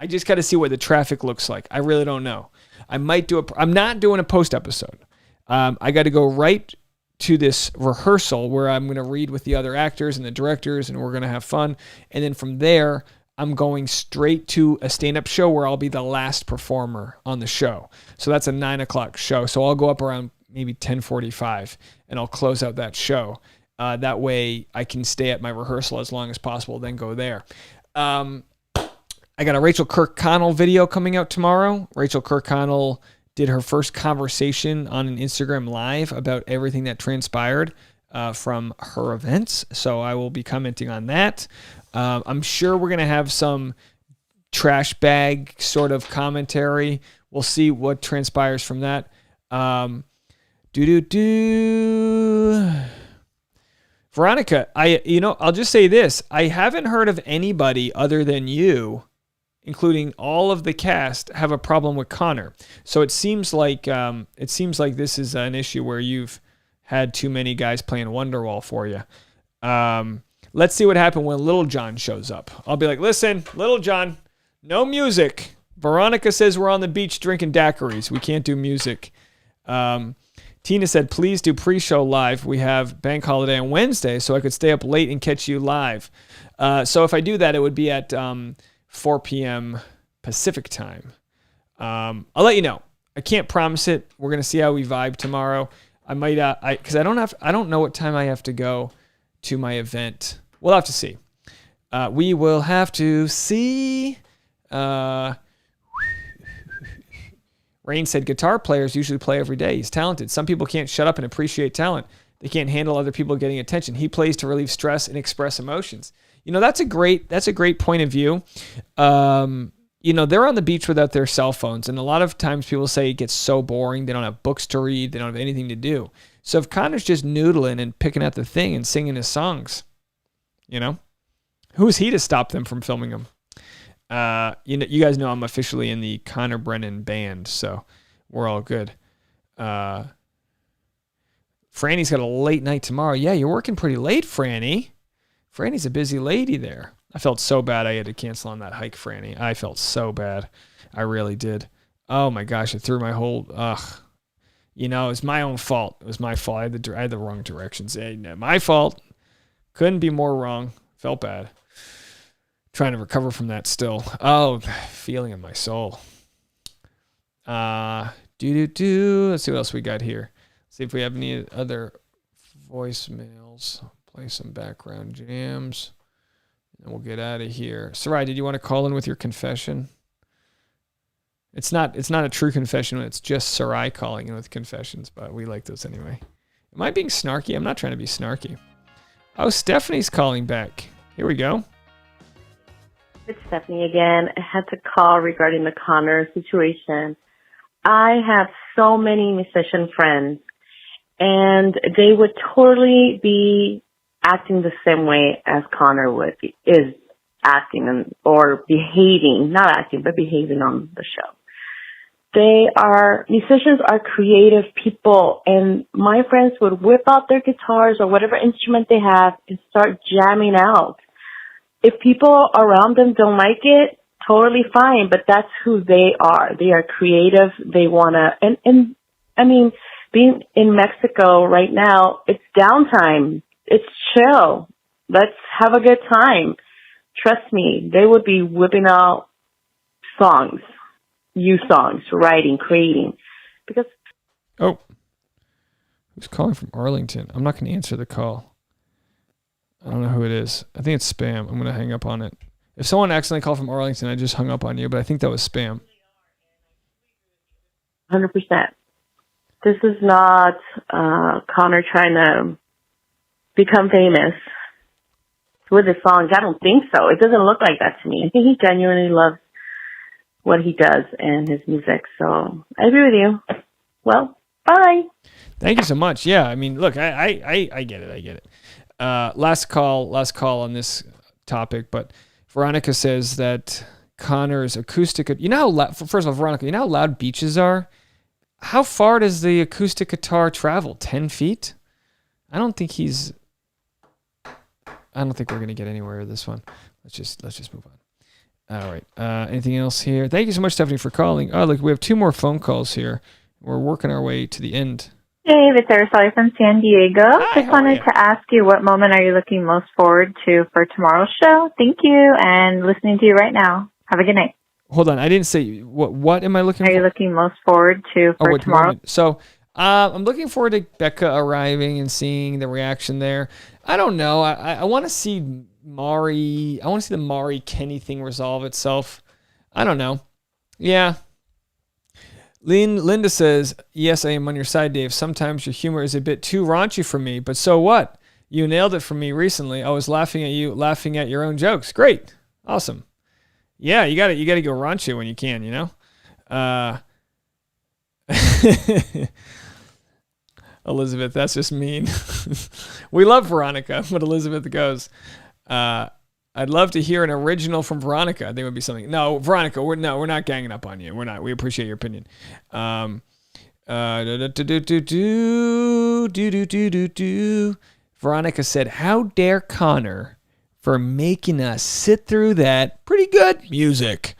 A: I just got to see what the traffic looks like. I really don't know. I'm not doing a post episode. I got to go right to this rehearsal where I'm going to read with the other actors and the directors, and we're going to have fun. And then from there, I'm going straight to a stand-up show where I'll be the last performer on the show. So that's a 9:00 show. So I'll go up around maybe 10:45, and I'll close out that show. That way I can stay at my rehearsal as long as possible, then go there. I got a Rachel Kirkconnell video coming out tomorrow. Rachel Kirkconnell did her first conversation on an Instagram Live about everything that transpired from her events. So I will be commenting on that. I'm sure we're going to have some trash bag sort of commentary. We'll see what transpires from that. Veronica, I'll just say this. I haven't heard of anybody other than you, including all of the cast, have a problem with Connor. So it seems like this is an issue where you've had too many guys playing Wonderwall for you. Let's see what happens when Little John shows up. I'll be like, listen, Little John, no music. Veronica says we're on the beach drinking daiquiris. We can't do music. Tina said, please do pre-show live. We have bank holiday on Wednesday, so I could stay up late and catch you live. So if I do that, it would be at 4 p.m. Pacific time. I'll let you know. I can't promise it. We're gonna see how we vibe tomorrow. I might, because I don't know what time I have to go to my event. We'll have to see. We will have to see. Rain said, guitar players usually play every day. He's talented. Some people can't shut up and appreciate talent. They can't handle other people getting attention. He plays to relieve stress and express emotions. That's a great point of view. They're on the beach without their cell phones. And a lot of times people say it gets so boring. They don't have books to read. They don't have anything to do. So if Connor's just noodling and picking out the thing and singing his songs, who's he to stop them from filming them? You guys know I'm officially in the Connor Brennan band, so we're all good. Franny's got a late night tomorrow. Yeah, you're working pretty late, Franny. Franny's a busy lady there. I felt so bad I had to cancel on that hike, Franny. I felt so bad. I really did. Oh my gosh, it threw my whole, it was my own fault. It was my fault. I had the wrong directions. My fault. Couldn't be more wrong. Felt bad. Trying to recover from that still. Oh, feeling in my soul. Let's see what else we got here. See if we have any other voicemails. Play some background jams. And we'll get out of here. Sarai, did you want to call in with your confession? It's not a true confession. It's just Sarai calling in with confessions, but we like those anyway. Am I being snarky? I'm not trying to be snarky. Oh, Stephanie's calling back. Here we go.
E: It's Stephanie again. I had to call regarding the Connor situation. I have so many musician friends, and they would totally be acting the same way as Connor is acting or behaving, not acting, but behaving on the show. Musicians are creative people, and my friends would whip out their guitars or whatever instrument they have and start jamming out. If people around them don't like it, totally fine, but that's who they are. They are creative. They want to, and I mean, being in Mexico right now, it's downtime. It's chill. Let's have a good time. Trust me, they would be whipping out songs, writing, creating, because.
A: Oh, who's calling from Arlington? I'm not going to answer the call. I don't know who it is. I think it's spam. I'm going to hang up on it. If someone accidentally called from Arlington, I just hung up on you, but I think that was spam.
E: 100%. This is not Connor trying to become famous with his songs. I don't think so. It doesn't look like that to me. I think he genuinely loves what he does and his music. So I agree with you. Well, bye.
A: Thank you so much. Yeah, I mean, look, I get it. I get it. Last call on this topic, but Veronica says that Connor's acoustic, first of all, Veronica, you know how loud beaches are? How far does the acoustic guitar travel? 10 feet? I don't think we're going to get anywhere with this one. Let's just move on. All right. Anything else here? Thank you so much, Stephanie, for calling. Oh, look, we have 2 more phone calls here. We're working our way to the end.
H: Dave, it's Araceli from San Diego.
A: Hi,
H: just wanted to ask you, what moment are you looking most forward to for tomorrow's show? Thank you, and listening to you right now. Have a good night.
A: Hold on, I didn't say what am I looking for?
H: Are you looking most forward to for tomorrow?
A: Moment? So I'm looking forward to Becca arriving and seeing the reaction there. I don't know. I want to see Mari. I want to see the Mari Kenny thing resolve itself. I don't know. Yeah. Linda says, yes, I am on your side, Dave. Sometimes your humor is a bit too raunchy for me, but so what? You nailed it for me recently. I was laughing at you, laughing at your own jokes. Great. Awesome. Yeah, you got to go raunchy when you can, you know? Elizabeth, that's just mean. We love Veronica, but Elizabeth goes, I'd love to hear an original from Veronica. I think it would be something. No, Veronica, we're not ganging up on you. We're not. We appreciate your opinion. Veronica said, "How dare Connor for making us sit through that pretty good music."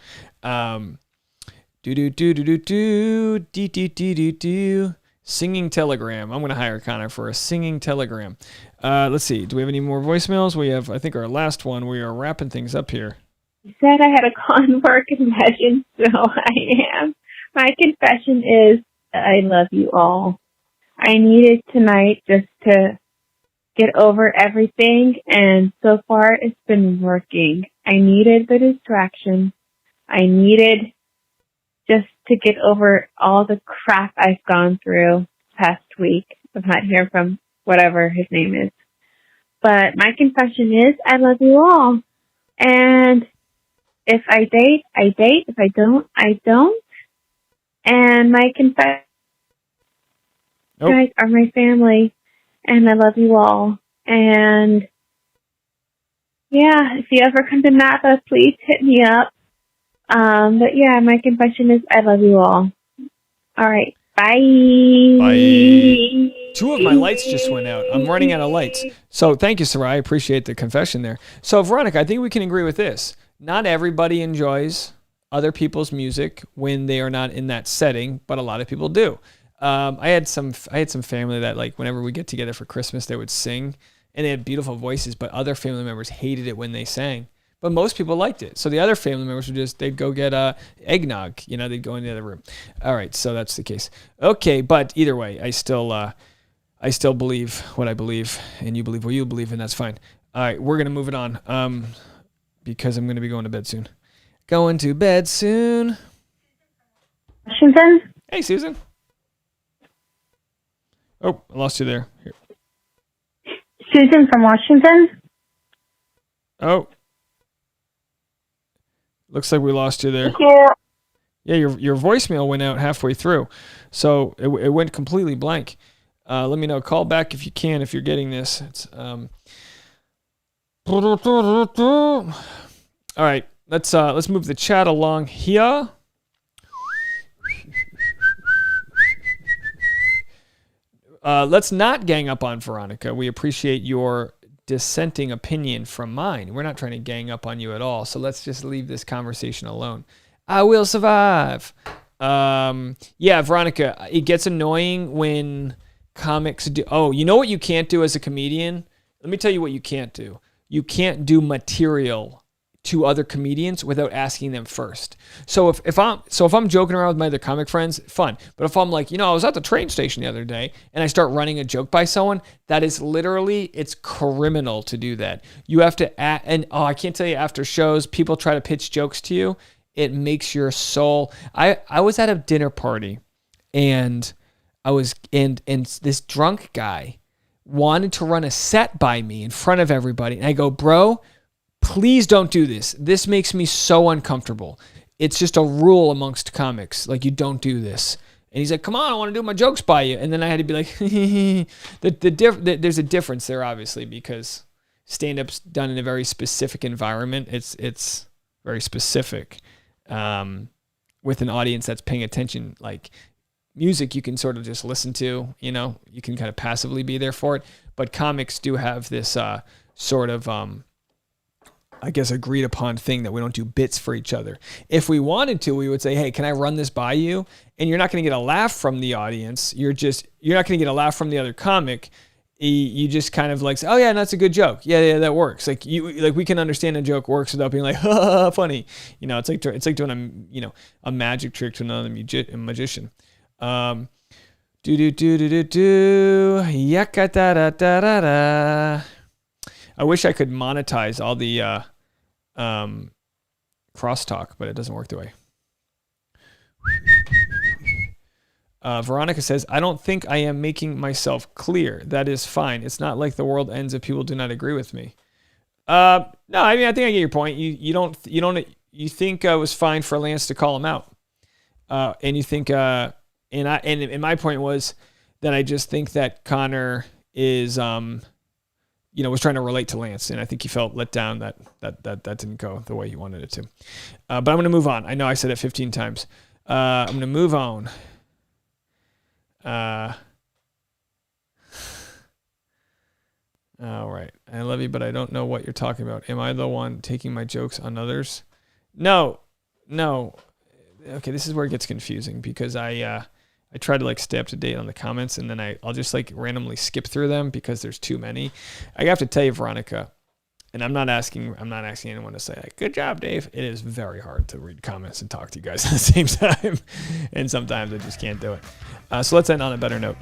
A: Singing telegram. I'm going to hire Connor for a singing telegram. Let's see. Do we have any more voicemails? We have, I think, our last one. We are wrapping things up here.
C: I said I had a convert confession, so I am. My confession is I love you all. I needed tonight just to get over everything, and so far it's been working. I needed the distraction. I needed just to get over all the crap I've gone through past week. I'm not hearing from whatever his name is. But my confession is I love you all. And if I date, I date. If I don't, I don't. And my confession, you guys are my family. And I love you all. And yeah, if you ever come to Napa, please hit me up. But yeah, my confession is I love you all. All right. Bye.
A: Bye. 2 of my lights just went out. I'm running out of lights. So thank you, Sarai. I appreciate the confession there. So Veronica, I think we can agree with this. Not everybody enjoys other people's music when they are not in that setting, but a lot of people do. I had some family that, like, whenever we get together for Christmas, they would sing, and they had beautiful voices, but other family members hated it when they sang. But most people liked it. So the other family members they'd go get eggnog. You know, they'd go in the other room. All right, so that's the case. Okay, but either way, I still believe what I believe, and you believe what you believe, and that's fine. All right, we're going to move it on because I'm going to be going to bed soon. Going to bed soon.
H: Washington?
A: Hey, Susan. Oh, I lost you there. Here.
H: Susan from Washington?
A: Oh. Looks like we lost you there.
H: Thank you.
A: Yeah, your voicemail went out halfway through. So it went completely blank. Let me know. Call back if you can, if you're getting this. It's all right, let's move the chat along here. Let's not gang up on Veronica. We appreciate your dissenting opinion from mine. We're not trying to gang up on you at all. So let's just leave this conversation alone. I will survive. Yeah, Veronica, it gets annoying when comics do. Oh, you know what you can't do as a comedian? Let me tell you what you can't do. You can't do material to other comedians without asking them first. So if I'm joking around with my other comic friends, fun. But if I'm like, I was at the train station the other day and I start running a joke by someone, that is literally, it's criminal to do that. You have to I can't tell you, after shows, people try to pitch jokes to you. It makes your soul. I was at a dinner party and this drunk guy wanted to run a set by me in front of everybody. And I go, bro, please don't do this. This makes me so uncomfortable. It's just a rule amongst comics. Like, you don't do this. And he's like, come on, I want to do my jokes by you. And then I had to be like, there's a difference there, obviously, because stand-up's done in a very specific environment. It's very specific with an audience that's paying attention. Like, music you can sort of just listen to, you can kind of passively be there for it. But comics do have this sort of... I guess agreed upon thing that we don't do bits for each other. If we wanted to, we would say, hey, can I run this by you? And you're not going to get a laugh from the audience. You're not going to get a laugh from the other comic. You just kind of like, oh yeah, that's a good joke. Yeah, that works. Like we can understand a joke works without being like, ha, funny. It's like doing a magic trick to another magician. Yaka da da da da da. I wish I could monetize all the crosstalk, but it doesn't work that way. Veronica says, I don't think I am making myself clear. That is fine. It's not like the world ends if people do not agree with me. No, I mean, I think I get your point. You don't you think it was fine for Lance to call him out, and you think and my point was that I just think that Connor is was trying to relate to Lance, and I think he felt let down that didn't go the way he wanted it to. But I'm going to move on. I know I said it 15 times. I'm going to move on. All right. I love you, but I don't know what you're talking about. Am I the one taking my jokes on others? No. Okay, this is where it gets confusing because I try to like stay up to date on the comments, and then I'll just like randomly skip through them because there's too many. I have to tell you, Veronica, and I'm not asking anyone to say like, good job, Dave. It is very hard to read comments and talk to you guys at the same time. And sometimes I just can't do it. So let's end on a better note.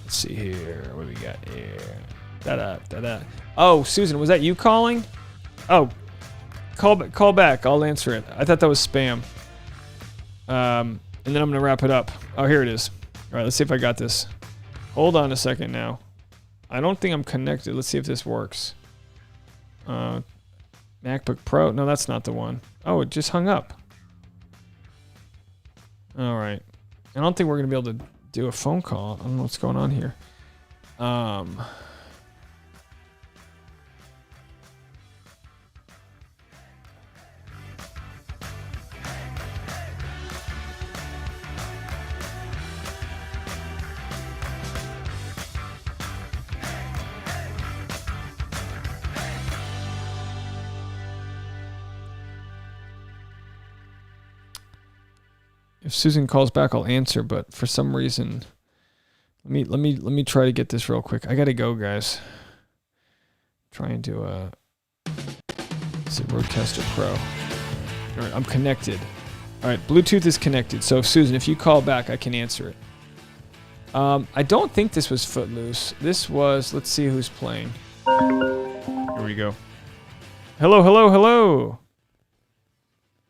A: Let's see here. What do we got here? Da-da. Oh, Susan, was that you calling? Oh, call back. I'll answer it. I thought that was spam. And then I'm going to wrap it up. Oh, here it is. All right, let's see if I got this. Hold on a second now. I don't think I'm connected. Let's see if this works. MacBook Pro. No, that's not the one. Oh, it just hung up. All right. I don't think we're going to be able to do a phone call. I don't know what's going on here. If Susan calls back, I'll answer, but for some reason, let me try to get this real quick. I gotta go, guys. Trying to is it Rodecaster Pro? All right, I'm connected. All right, Bluetooth is connected. So Susan, if you call back, I can answer it. I don't think this was Footloose. This was, let's see who's playing. Here we go. Hello.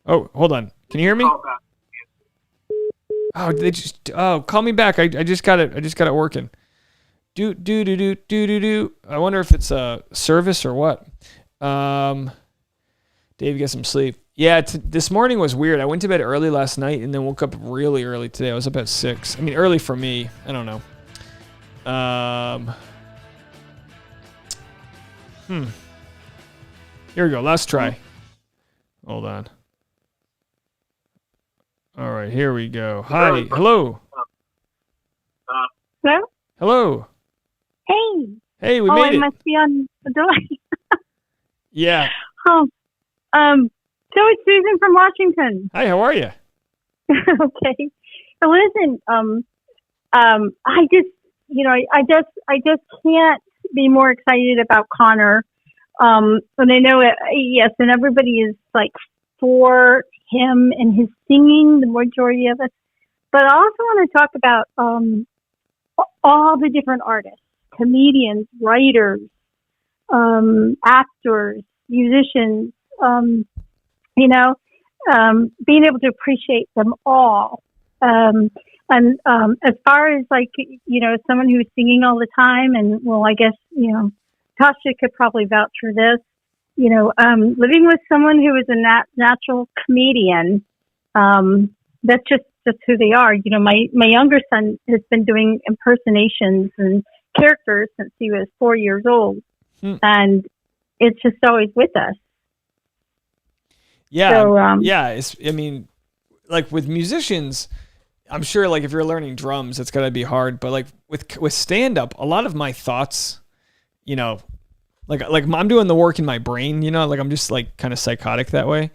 A: Oh, hold on. Can you hear me? Oh, call me back. I just got it working. Do. I wonder if it's a service or what. Dave, get some sleep. Yeah, this morning was weird. I went to bed early last night and then woke up really early today. I was up at 6. I mean, early for me. I don't know. Here we go. Last try. Hold on. All right, here we go. Hi. Hello.
I: Hello?
A: Hello.
I: Hey,
A: we made it.
I: I must be on the delay.
A: Yeah.
I: So it's Susan from Washington.
A: Hi, how are you?
I: Okay. So listen, I just can't be more excited about Connor. And I know yes, and everybody is like for him and his singing, the majority of us. But I also want to talk about all the different artists, comedians, writers, actors, musicians, being able to appreciate them all. And as far as like, someone who's singing all the time, and well, I guess, Tasha could probably vouch for this. Living with someone who is a natural comedian, that's just who they are. My younger son has been doing impersonations and characters since he was 4 years old, and it's just always with us.
A: Yeah,
I: so,
A: I mean, like with musicians, I'm sure like if you're learning drums, it's gotta be hard. But like with stand up, a lot of my thoughts, like I'm doing the work in my brain, like I'm just like kind of psychotic that way,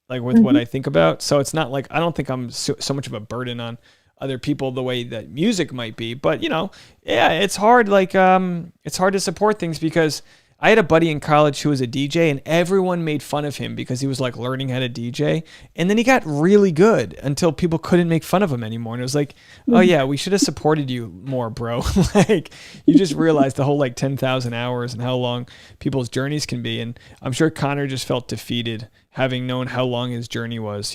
A: like with what I think about. So it's not like, I don't think I'm so much of a burden on other people the way that music might be, but it's hard. Like, it's hard to support things because I had a buddy in college who was a DJ and everyone made fun of him because he was like learning how to DJ. And then he got really good until people couldn't make fun of him anymore. And it was like, oh yeah, we should have supported you more, bro. Like you just realized the whole like 10,000 hours and how long people's journeys can be. And I'm sure Connor just felt defeated having known how long his journey was,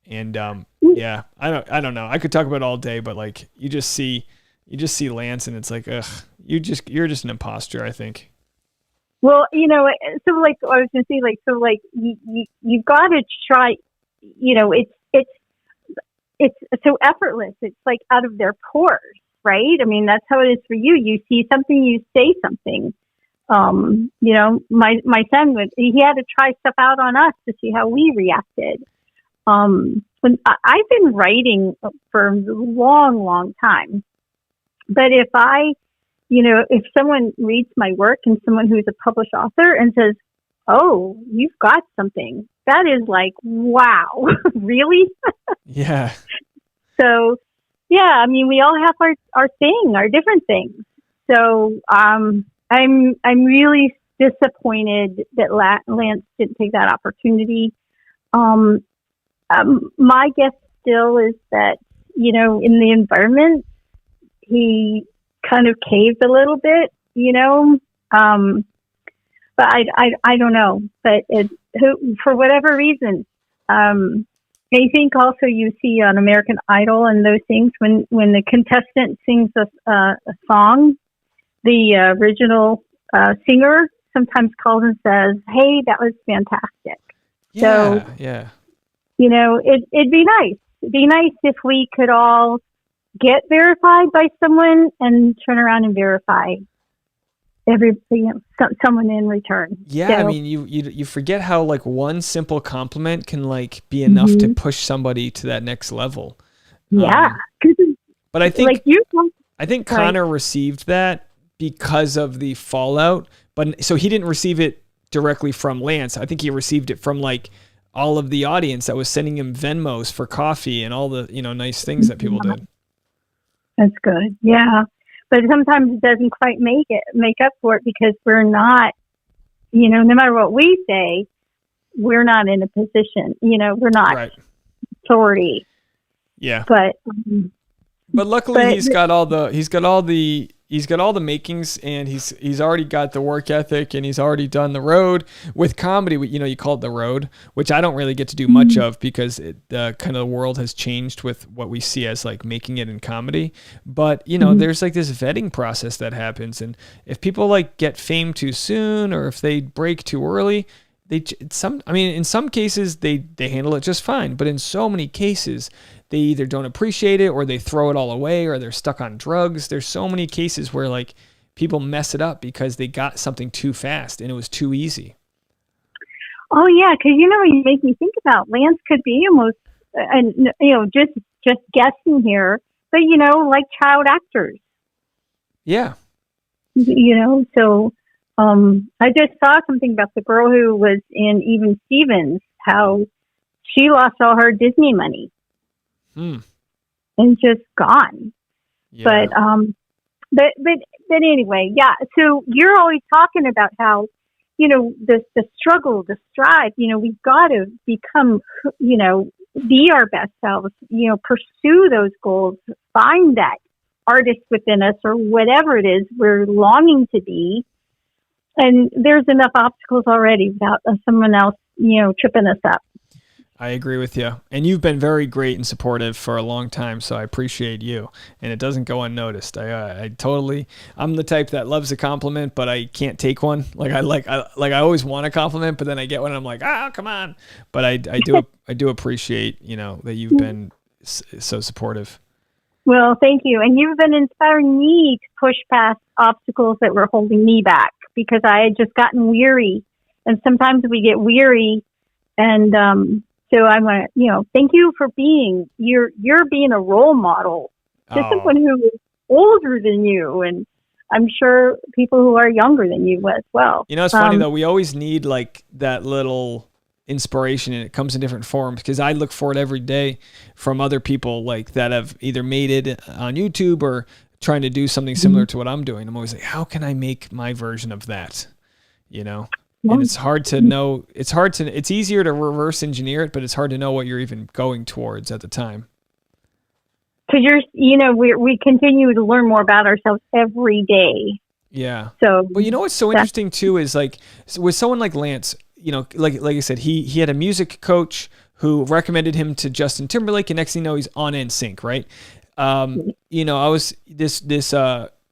A: And yeah, I don't know. I could talk about it all day, but like you just see Lance, and it's like, ugh, you're just an imposter, I think.
I: Well, so like I was gonna say, like, so like you've got to try. It's so effortless. It's like out of their pores, right? I mean, that's how it is for you. You see something, you say something. My son he had to try stuff out on us to see how we reacted. When I've been writing for a long time, but if someone reads my work and someone who's a published author and says, "Oh, you've got something," that is like, wow, really?
A: Yeah.
I: So, yeah, I mean, we all have our thing, our different things. So, I'm really disappointed that Lance didn't take that opportunity. My guess still is that, in the environment, he kind of caved a little bit, but I don't know. But for whatever reason, I think also you see on American Idol and those things when the contestant sings a song, the original singer sometimes calls and says, "Hey, that was fantastic."
A: Yeah,
I: so,
A: yeah.
I: It'd be nice. It'd be nice if we could all get verified by someone and turn around and verify someone in return.
A: Yeah,
I: so,
A: I mean, you forget how like one simple compliment can like be enough to push somebody to that next level.
I: Yeah,
A: but I think
I: like
A: Connor received that because of the fallout, but so he didn't receive it directly from Lance. I think he received it from like all of the audience that was sending him Venmos for coffee and all the nice things that people did.
I: That's good. Yeah. But sometimes it doesn't quite make up for it because we're not, no matter what we say, we're not in a position, we're not authority.
A: Yeah.
I: But
A: luckily he's got all the makings, and he's already got the work ethic, and he's already done the road with comedy. You call it the road, which I don't really get to do much of because kind of the world has changed with what we see as like making it in comedy. But there's like this vetting process that happens, and if people like get fame too soon or if they break too early, in some cases they handle it just fine, but in so many cases they either don't appreciate it or they throw it all away or they're stuck on drugs. There's so many cases where like people mess it up because they got something too fast and it was too easy.
I: Oh yeah, because you make me think about Lance could be almost, and just guessing here, but like child actors.
A: Yeah.
I: So I just saw something about the girl who was in Even Stevens, how she lost all her Disney money. And just gone. Yeah. But anyway, yeah. So you're always talking about how, the struggle, the strive, we've got to become, be our best selves, pursue those goals, find that artist within us or whatever it is we're longing to be. And there's enough obstacles already without someone else, tripping us up.
A: I agree with you. And you've been very great and supportive for a long time, so I appreciate you. And it doesn't go unnoticed. I'm the type that loves a compliment, but I can't take one. I always want a compliment, but then I get one and I'm like, come on. But I do appreciate, that you've been so supportive.
I: Well, thank you. And you've been inspiring me to push past obstacles that were holding me back because I had just gotten weary. And sometimes we get weary and, so I want to, thank you for you're being a role model to someone who is older than you. And I'm sure people who are younger than you as well.
A: It's funny though. We always need like that little inspiration, and it comes in different forms because I look for it every day from other people like that have either made it on YouTube or trying to do something similar to what I'm doing. I'm always like, how can I make my version of that? And it's hard to know. It's easier to reverse engineer it, but it's hard to know what you're even going towards at the time.
I: Because we continue to learn more about ourselves every day.
A: Yeah.
I: So,
A: well, what's so interesting too is like with someone like Lance, like I said, he had a music coach who recommended him to Justin Timberlake, and next thing you know, he's on NSYNC, right? You know, I was this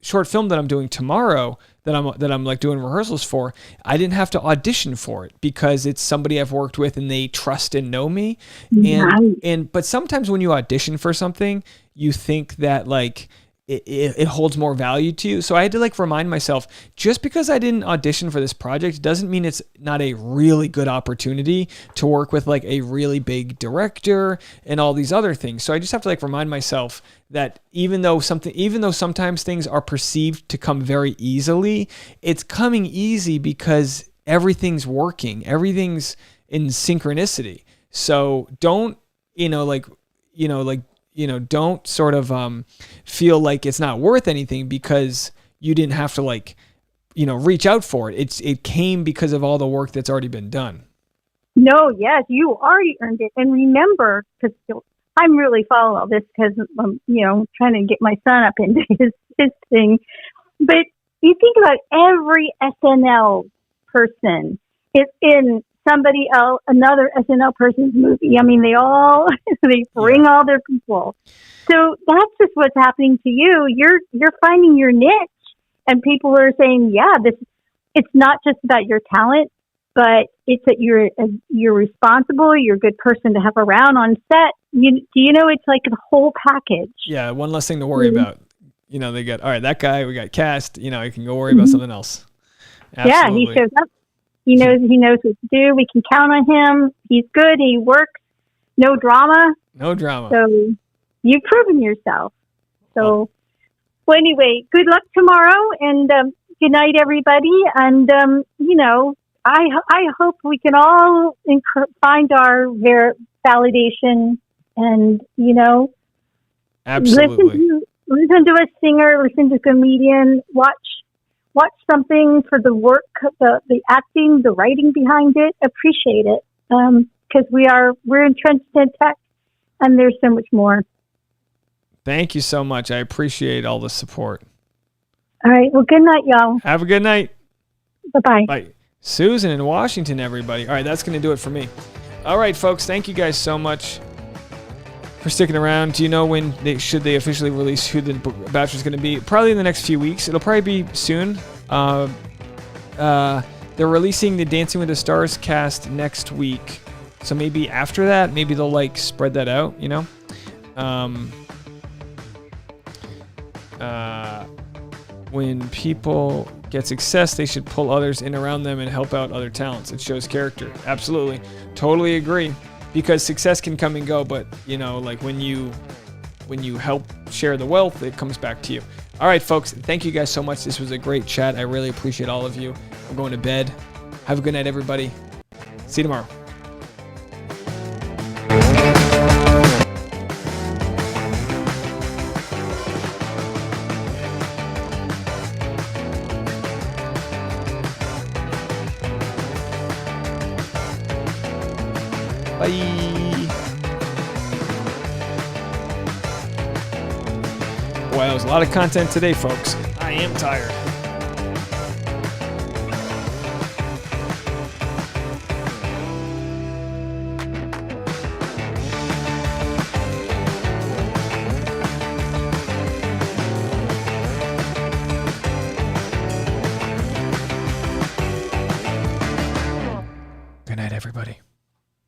A: short film that I'm doing tomorrow that I'm like doing rehearsals for. I didn't have to audition for it because it's somebody I've worked with and they trust and know me. But sometimes when you audition for something, you think that like it holds more value to you. So I had to like remind myself, just because I didn't audition for this project doesn't mean it's not a really good opportunity to work with like a really big director and all these other things. So I just have to like remind myself that even though sometimes things are perceived to come very easily, it's coming easy because everything's working. Everything's in synchronicity. So don't sort of feel like it's not worth anything because you didn't have to like, reach out for it. It came because of all the work that's already been done.
I: No, yes, you already earned it. And remember, because I'm really following all this because I'm, trying to get my son up into his thing. But you think about every SNL person is in somebody else, another SNL person's movie. I mean, they bring all their people. So that's just what's happening to you. You're finding your niche, and people are saying, yeah, it's not just about your talent, but it's that you're responsible. You're a good person to have around on set. It's like a whole package.
A: Yeah. One less thing to worry about. They got, all right, that guy, we got cast, you can go worry about something else. Absolutely.
I: Yeah. He shows up. He knows what to do. We can count on him. He's good. He works. No drama.
A: No drama.
I: So you've proven yourself. So, well, anyway, good luck tomorrow, and good night, everybody. And I hope we can all find our validation, and
A: absolutely
I: listen to a singer, listen to a comedian, watch something for the work, the acting, the writing behind it. Appreciate it, because we're entrenched in tech, and there's so much more.
A: Thank you so much. I appreciate all the support.
I: All right. Well, good night, y'all.
A: Have a good night.
I: Bye-bye.
A: Bye. Susan in Washington, everybody. All right, that's going to do it for me. All right, folks. Thank you guys so much for sticking around. Do you know when should they officially release who the Bachelor is going to be? Probably in the next few weeks. It'll probably be soon. They're releasing the Dancing with the Stars cast next week. So maybe after that, maybe they'll like spread that out, when people get success, they should pull others in around them and help out other talents. It shows character. Absolutely. Totally agree. Because success can come and go, but like when you help share the wealth, it comes back to you. All right, folks. Thank you guys so much. This was a great chat. I really appreciate all of you. I'm going to bed. Have a good night, everybody. See you tomorrow. Bye. Wow, that was a lot of content today, folks. I am tired.